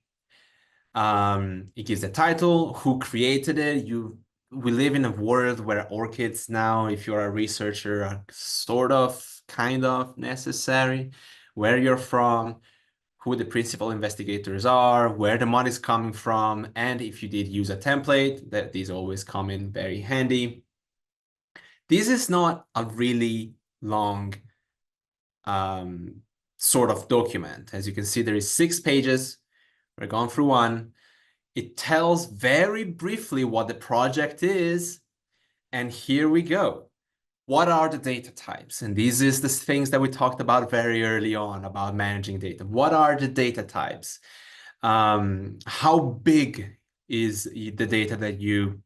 It gives a title, who created it. We live in a world where ORCIDs now, if you're a researcher, are sort of, kind of necessary. Where you're from, who the principal investigators are, where the money is coming from, and if you did use a template, that these always come in very handy. This is not a really long sort of document. As you can see, there is 6 pages. We're going through one. It tells very briefly what the project is, and here we go. What are the data types? And this is the things that we talked about very early on about managing data. What are the data types? How big is the data that you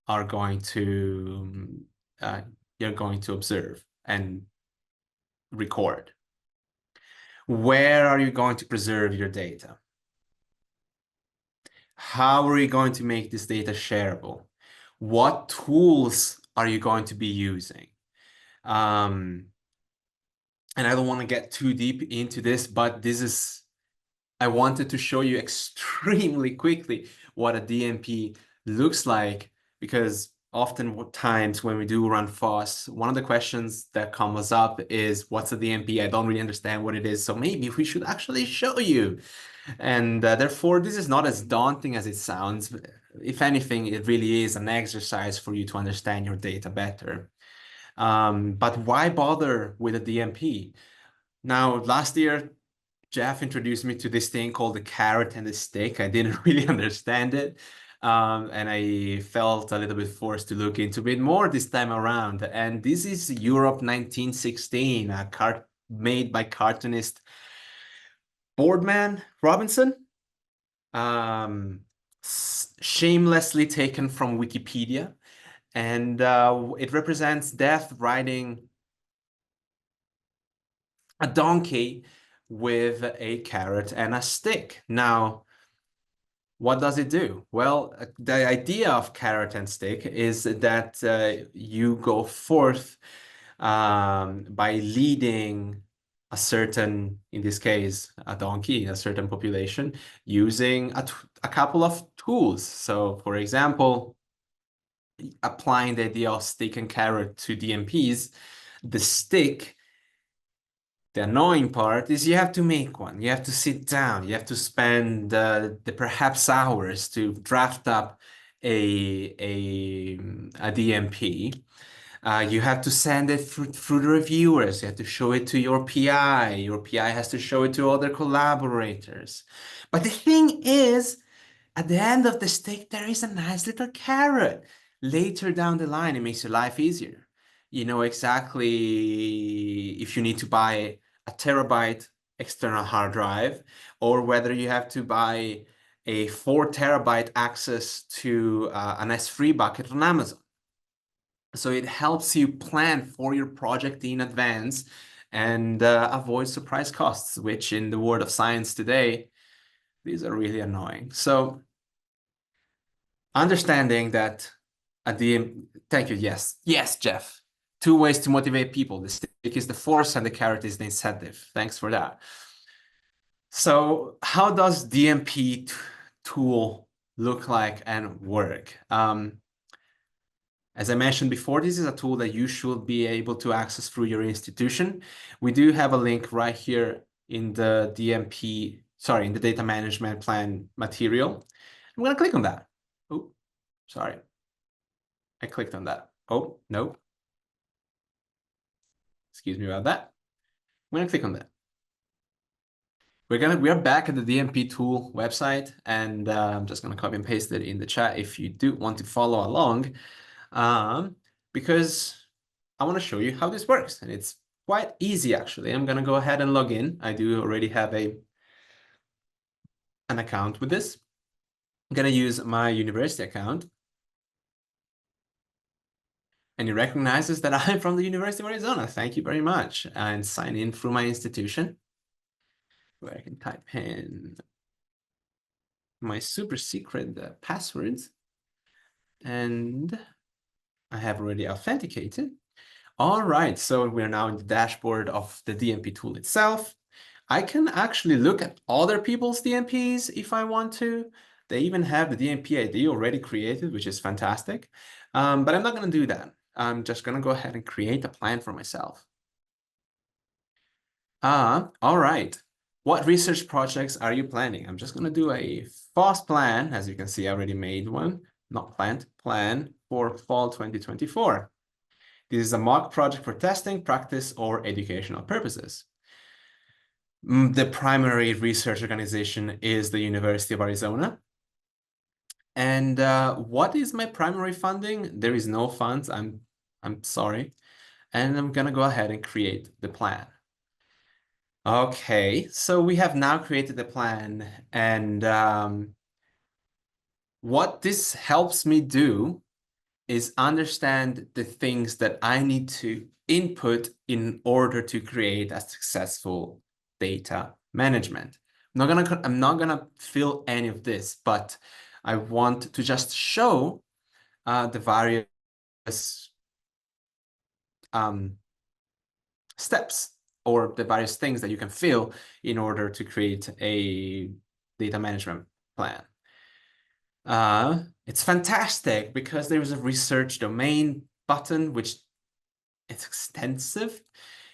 are going to observe and record? Where are you going to preserve your data? How are you going to make this data shareable? What tools are you going to be using? And I don't want to get too deep into this, but I wanted to show you extremely quickly what a DMP looks like, because oftentimes when we do run FOSS, one of the questions that comes up is, what's a DMP? I don't really understand what it is, so maybe we should actually show you. And therefore, this is not as daunting as it sounds. If anything, it really is an exercise for you to understand your data better. But why bother with a DMP? Now, last year, Jeff introduced me to this thing called the carrot and the stick. I didn't really understand it. And I felt a little bit forced to look into it more this time around. And this is Europe 1916, a card made by cartoonist Boardman Robinson. Shamelessly taken from Wikipedia. And it represents Death riding a donkey with a carrot and a stick. Now, what does it do? Well, the idea of carrot and stick is that you go forth by leading a certain, in this case, a donkey, a certain population, using a couple of tools. So, for example, applying the idea of stick and carrot to DMPs, the stick, the annoying part is you have to make one. You have to sit down. You have to spend the perhaps hours to draft up a DMP. You have to send it through the reviewers. You have to show it to your PI. Your PI has to show it to other collaborators. But the thing is, at the end of the stick, there is a nice little carrot. Later down the line, it makes your life easier. You know exactly if you need to buy a terabyte external hard drive, or whether you have to buy a 4 terabyte access to an S3 bucket on Amazon. So it helps you plan for your project in advance and avoid surprise costs, which in the world of science today, these are really annoying. So understanding that at the thank you, yes, Jeff. 2 ways to motivate people. The stick is the force and the carrot is the incentive. Thanks for that. So how does DMP tool look like and work? As I mentioned before, this is a tool that you should be able to access through your institution. We do have a link right here in the in the data management plan material. I'm going to click on that. Oh, sorry. I clicked on that. Oh, no. Excuse me about that. I'm going to click on that. We are back at the DMP tool website, and I'm just going to copy and paste it in the chat if you do want to follow along, because I want to show you how this works, and it's quite easy actually. I'm going to go ahead and log in. I do already have an account with this. I'm going to use my university account. And it recognizes that I'm from the University of Arizona. Thank you very much. And sign in through my institution, where I can type in my super secret passwords. And I have already authenticated. All right, so we're now in the dashboard of the DMP tool itself. I can actually look at other people's DMPs if I want to. They even have the DMP ID already created, which is fantastic. But I'm not going to do that. I'm just going to go ahead and create a plan for myself. All right. What research projects are you planning? I'm just going to do a FOSS plan. As you can see, I already made one. Not planned, plan for fall 2024. This is a mock project for testing, practice, or educational purposes. The primary research organization is the University of Arizona. And what is my primary funding? There is no funds. I'm sorry. And I'm going to go ahead and create the plan. Okay, so we have now created the plan, and what this helps me do is understand the things that I need to input in order to create a successful data management. I'm not gonna fill any of this, but I want to just show the various steps or the various things that you can fill in order to create a data management plan. It's fantastic because there is a research domain button, which is extensive.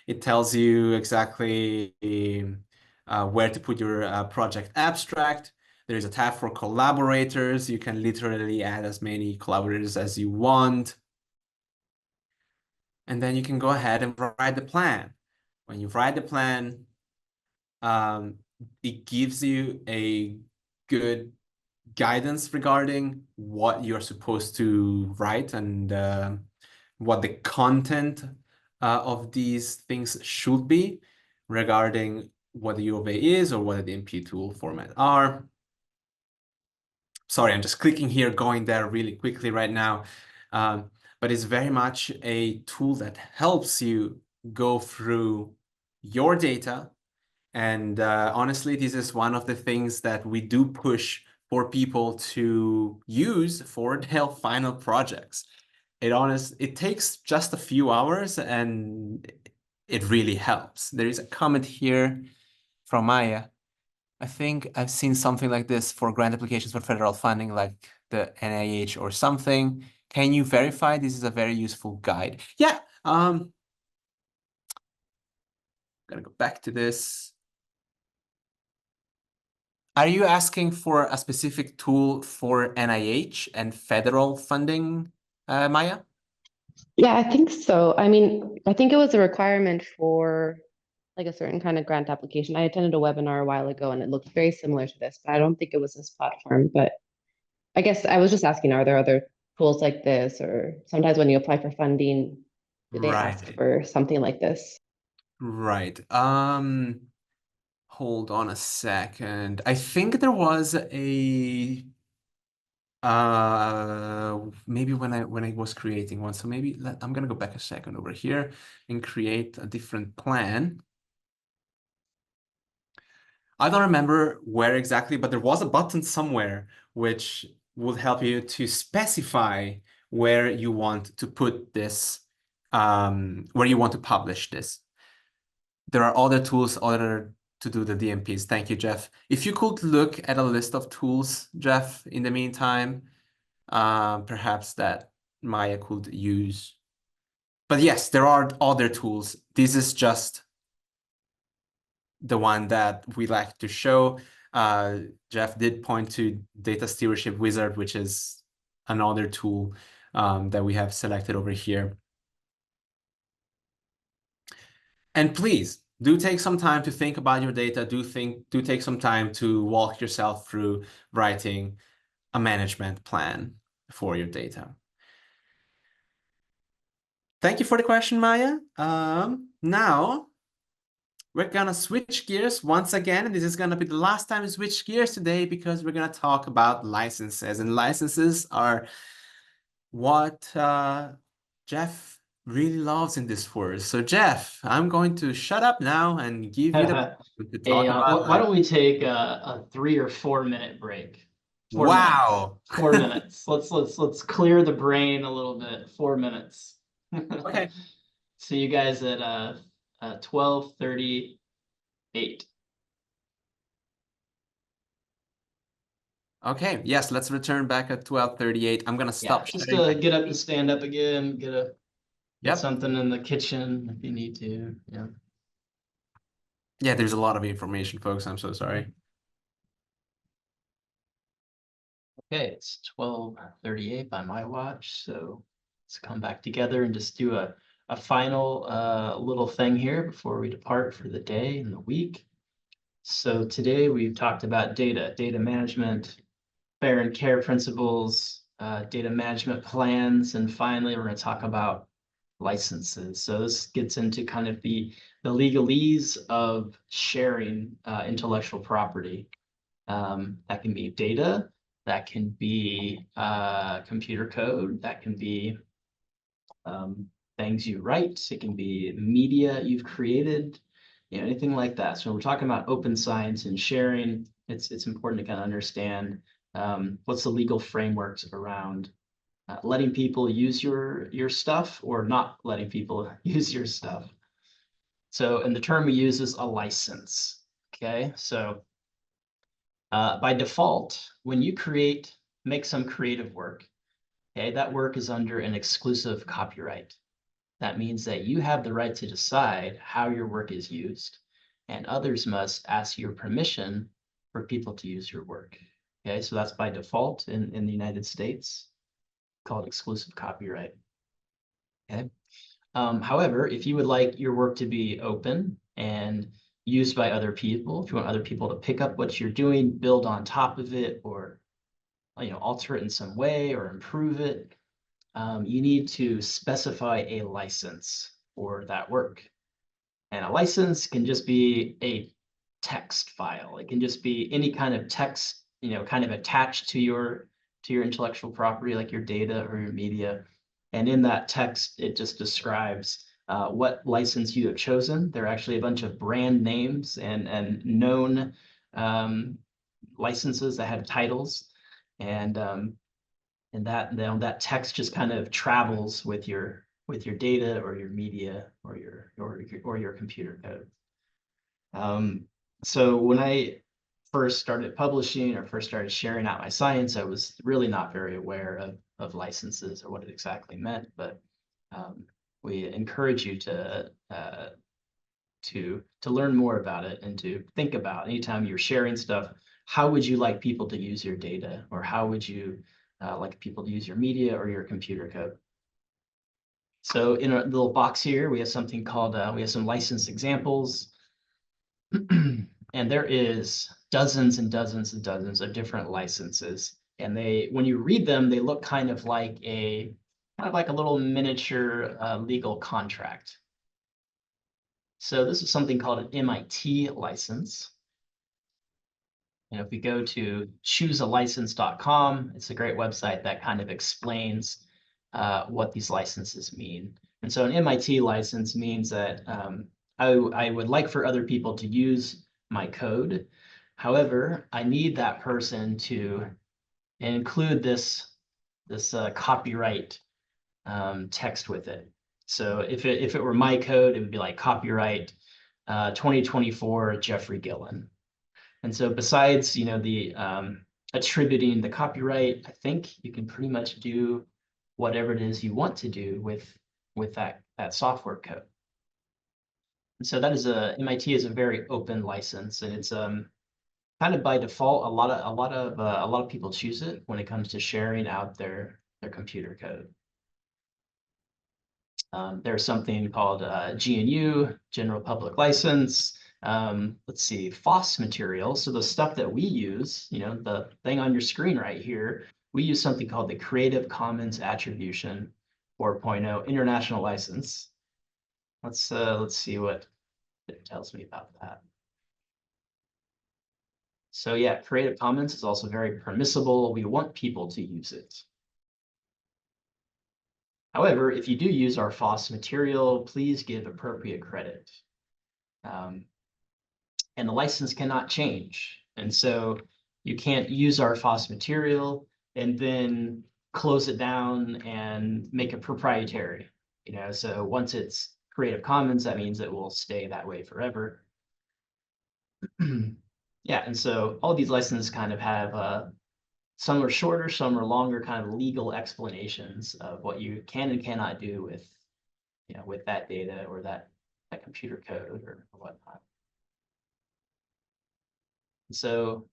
It tells you exactly where to put your project abstract. There's a tab for collaborators. You can literally add as many collaborators as you want. And then you can go ahead and write the plan. When you write the plan, it gives you a good guidance regarding what you're supposed to write and what the content of these things should be regarding what the U of A is or what the DMP tool format are. Sorry, I'm just clicking here, going there really quickly right now. But it's very much a tool that helps you go through your data. And honestly, this is one of the things that we do push for people to use for their final projects. It takes just a few hours and it really helps. There is a comment here from Maya. I think I've seen something like this for grant applications for federal funding, like the NIH or something. Can you verify this is a very useful guide? Yeah, I'm gonna go back to this. Are you asking for a specific tool for NIH and federal funding, Maya? Yeah, I think so. I mean, I think it was a requirement for like a certain kind of grant application. I attended a webinar a while ago and it looked very similar to this, but I don't think it was this platform. But I guess I was just asking, are there other tools like this? Or sometimes when you apply for funding, do they ask Right. for something like this? Right. Hold on a second. I think there was a maybe when I was creating one. So maybe I'm gonna go back a second over here and create a different plan. I don't remember where exactly, but there was a button somewhere which would help you to specify where you want to put this, where you want to publish this. There are other tools other to do the DMPs. Thank you, Jeff. If you could look at a list of tools, Jeff, in the meantime, perhaps that Maya could use. But yes, there are other tools. This is just the one that we like to show. Jeff did point to Data Stewardship Wizard, which is another tool that we have selected over here. And please do take some time to think about your data. Do take some time to walk yourself through writing a management plan for your data. Thank you for the question, Maya. Now we're gonna switch gears once again, and this is gonna be the last time we switch gears today because we're gonna talk about licenses, and licenses are what Jeff really loves in this course. So Jeff, I'm going to shut up now and give you the to talk Hey, about why don't we take a 3 or 4 minute break? 4 Wow. minutes. 4 minutes. Let's clear the brain a little bit. 4 minutes. Okay. See you guys at 12:38. Okay, yes, let's return back at 12:38. I'm gonna Yeah, stop just sharing. get up and stand up again, get Yep. something in the kitchen if you need to. Yeah. Yeah, there's a lot of information, folks. I'm so sorry. Okay, it's 12:38 by my watch, so let's come back together and just do a final little thing here before we depart for the day and the week. So today we've talked about data management, fair and care principles, data management plans, and finally we're going to talk about licenses. So this gets into kind of the legalese of sharing intellectual property. That can be data, that can be computer code, that can be things you write, it can be media you've created, you know, anything like that. So when we're talking about open science and sharing, it's important to kind of understand what's the legal frameworks around letting people use your stuff or not letting people use your stuff. So, and the term we use is a license. Okay, so by default, when you make some creative work, okay, that work is under an exclusive copyright. That means that you have the right to decide how your work is used, and others must ask your permission for people to use your work. Okay, so that's by default in the United States, called exclusive copyright. Okay. However, if you would like your work to be open and used by other people, if you want other people to pick up what you're doing, build on top of it, or alter it in some way or improve it, you need to specify a license for that work. And a license can just be a text file. It can just be any kind of text, kind of attached to your intellectual property, like your data or your media. And in that text, it just describes what license you have chosen. There are actually a bunch of brand names and known licenses that have titles, and that text just kind of travels with your data or your media or your computer code. So when I first started publishing or first started sharing out my science, I was really not very aware of licenses or what it exactly meant, but we encourage you to learn more about it and to think about anytime you're sharing stuff, how would you like people to use your data, or how would you like people to use your media or your computer code? So in a little box here, we have something called, we have some license examples. And there is dozens and dozens and dozens of different licenses. And when you read them, they look kind of like a little miniature legal contract. So this is something called an MIT license. And if we go to choosealicense.com, it's a great website that kind of explains what these licenses mean. And so an MIT license means that I would like for other people to use my code. However, I need that person to include this copyright text with it. So if it were my code, it would be like copyright 2024 Jeffrey Gillen. And so besides, the attributing the copyright, I think you can pretty much do whatever it is you want to do with that software code. And so that is MIT is a very open license, and it's kind of by default. A lot of people choose it when it comes to sharing out their computer code. There's something called GNU, General Public License. Let's see, FOSS material. So the stuff that we use, the thing on your screen right here, we use something called the Creative Commons Attribution 4.0 International License. Let's see what it tells me about that. So yeah, Creative Commons is also very permissible. We want people to use it. However, if you do use our FOSS material, please give appropriate credit. And the license cannot change. And so you can't use our FOSS material and then close it down and make it proprietary. So once it's Creative Commons, that means it will stay that way forever. Yeah, and so all these licenses kind of have Some are shorter, some are longer, kind of legal explanations of what you can and cannot do with, with that data or that computer code or whatnot. So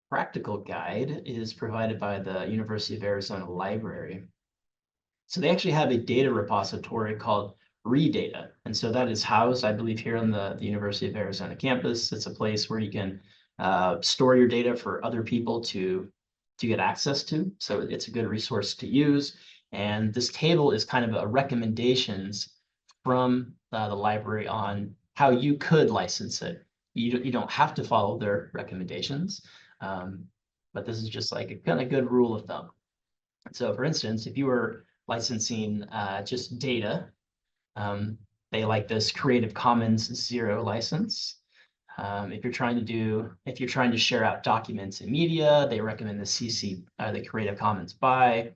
practical guide is provided by the University of Arizona Library. So they actually have a data repository called Redata. And so that is housed, I believe, here on the University of Arizona campus. It's a place where you can store your data for other people to get access to. So it's a good resource to use. And this table is kind of a recommendations from the library on how you could license it. You don't have to follow their recommendations, but this is just like a kind of good rule of thumb. So for instance, if you were licensing just data, they like this Creative Commons 0 license. If you're trying to share out documents and media, they recommend the Creative Commons BY.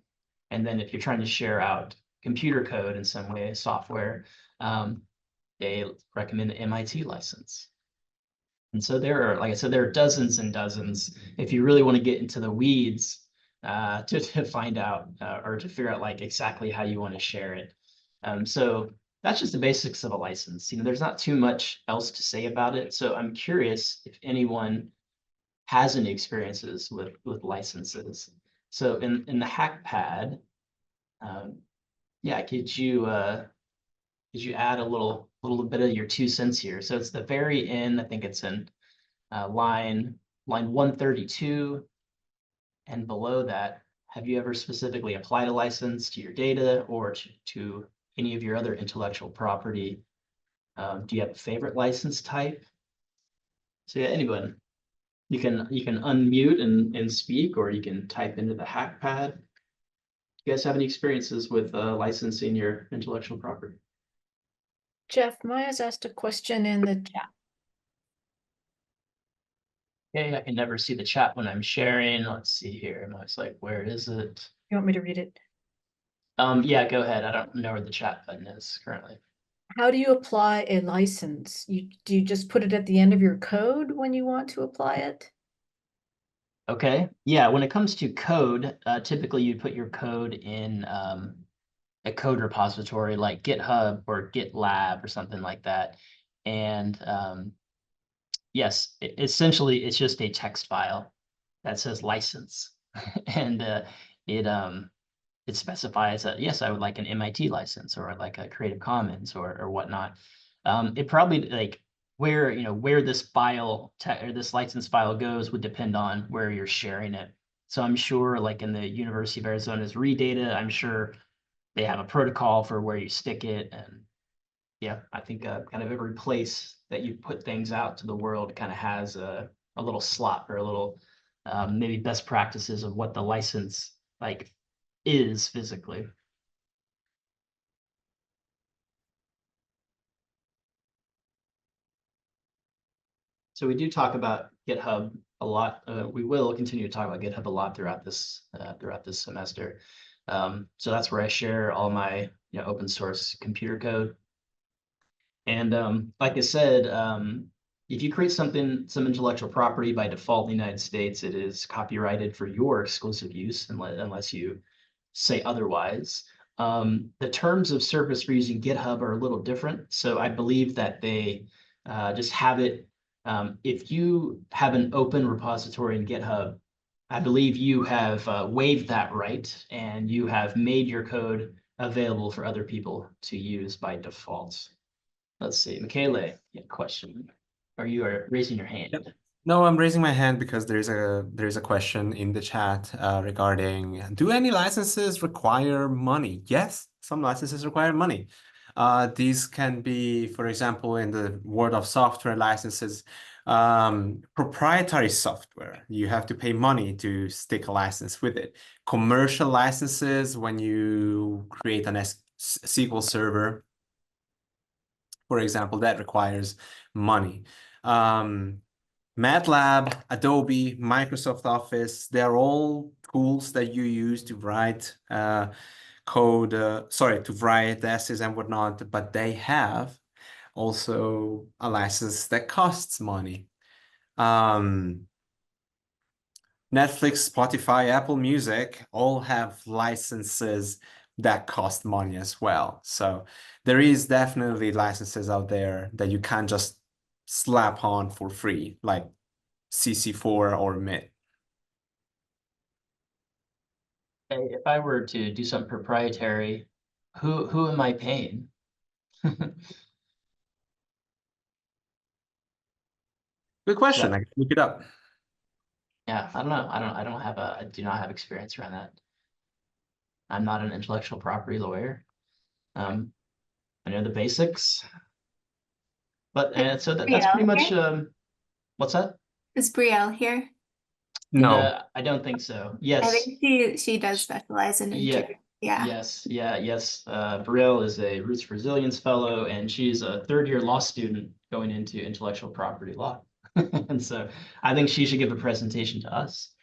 And then if you're trying to share out computer code in some way, software, they recommend the MIT license. And so there are, like I said, there are dozens and dozens. If you really want to get into the weeds to find out or to figure out like exactly how you want to share it. So that's just the basics of a license. There's not too much else to say about it. So I'm curious if anyone has any experiences with licenses. So in the HackPad, yeah, could you add a little bit of your 2 cents here? So it's the very end. I think it's in line 132, and below that, have you ever specifically applied a license to your data or to any of your other intellectual property? Do you have a favorite license type? So yeah, anyone, you can unmute and speak, or you can type into the HackPad. You guys have any experiences with licensing your intellectual property? Jeff, Maya's asked a question in the chat. Okay, I can never see the chat when I'm sharing. Let's see here. I was like, where is it? You want me to read it? Yeah, go ahead. I don't know where the chat button is currently. How do you apply a license? Do you just put it at the end of your code when you want to apply it? Okay, yeah, when it comes to code, typically you put your code in a code repository like GitHub or GitLab or something like that. And yes, essentially it's just a text file that says license. And it specifies that, yes, I would like an MIT license or like a Creative Commons or whatnot. It probably like where this file or this license file goes would depend on where you're sharing it. So I'm sure like in the University of Arizona's Redata, I'm sure they have a protocol for where you stick it. And yeah, I think kind of every place that you put things out to the world kind of has a little slot or a little maybe best practices of what the license like is physically. So we do talk about GitHub a lot. We will continue to talk about GitHub a lot throughout this semester. So that's where I share all my open source computer code. And like I said, if you create some intellectual property by default in the United States, it is copyrighted for your exclusive use unless you say otherwise. The terms of service for using GitHub are a little different. So I believe that they just have it. If you have an open repository in GitHub, I believe you have waived that right and you have made your code available for other people to use by default. Let's see, Michele, you have a question. Or you are raising your hand. Yep. No, I'm raising my hand because there's a question in the chat regarding, do any licenses require money? Yes, some licenses require money. These can be, for example, in the world of software licenses, proprietary software. You have to pay money to stick a license with it. Commercial licenses, when you create an SQL server, for example, that requires money. MATLAB, Adobe, Microsoft Office, they're all tools that you use to write code, to write essays and whatnot, but they have also a license that costs money. Netflix, Spotify, Apple Music all have licenses that cost money as well. So there is definitely licenses out there that you can't just slap on for free, like CC4 or MIT. If I were to do something proprietary, who am I paying? Good question. I can look it up. Yeah, I don't know. I do not have experience around that. I'm not an intellectual property lawyer. I know the basics, but so that's pretty much what's that? Is Brielle here? No. I don't think so. I Yes. think she does specialize in Yeah. interior. Yeah. Yes. Brielle is a Roots of Resilience fellow, and she's a third-year law student going into intellectual property law. And so I think she should give a presentation to us.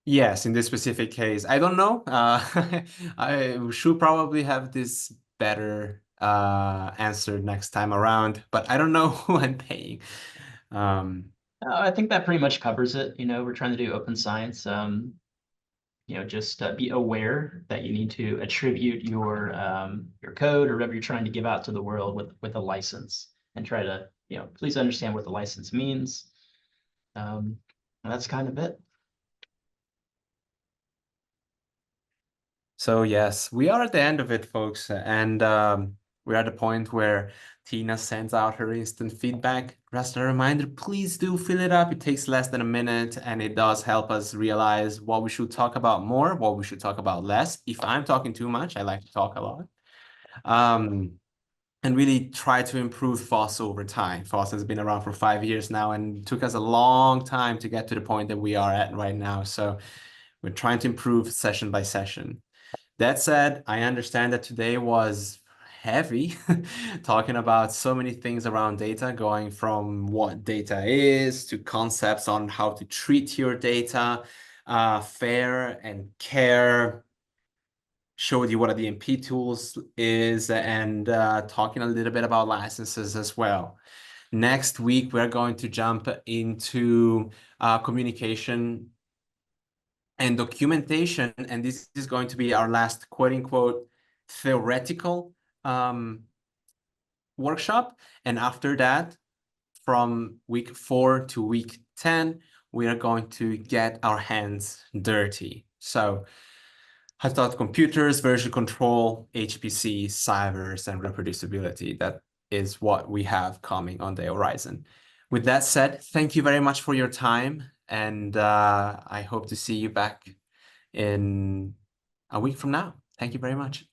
Yes, in this specific case, I don't know. I should probably have this better answered next time around, but I don't know who I'm paying. I think that pretty much covers it. We're trying to do open science. Just be aware that you need to attribute your code or whatever you're trying to give out to the world with a license, and try to please understand what the license means. And that's kind of it. So yes, we are at the end of it, folks, and we're at the point where Tina sends out her instant feedback. Just a reminder, please do fill it up. It takes less than a minute, and it does help us realize what we should talk about more, what we should talk about less. If I'm talking too much, I like to talk a lot. And really try to improve FOSS over time. FOSS has been around for 5 years now, and took us a long time to get to the point that we are at right now. So we're trying to improve session by session. That said, I understand that today was heavy, talking about so many things around data, going from what data is to concepts on how to treat your data, fair and care, showed you what a DMP tools is, and talking a little bit about licenses as well. Next week, we're going to jump into communication and documentation, and this is going to be our last quote-unquote theoretical workshop. And after that, from week 4 to week 10, we are going to get our hands dirty. So how to talk to computers, version control, HPC, CyVerse, and reproducibility. That is what we have coming on the horizon. With that said, thank you very much for your time, and I hope to see you back in a week from now. Thank you very much.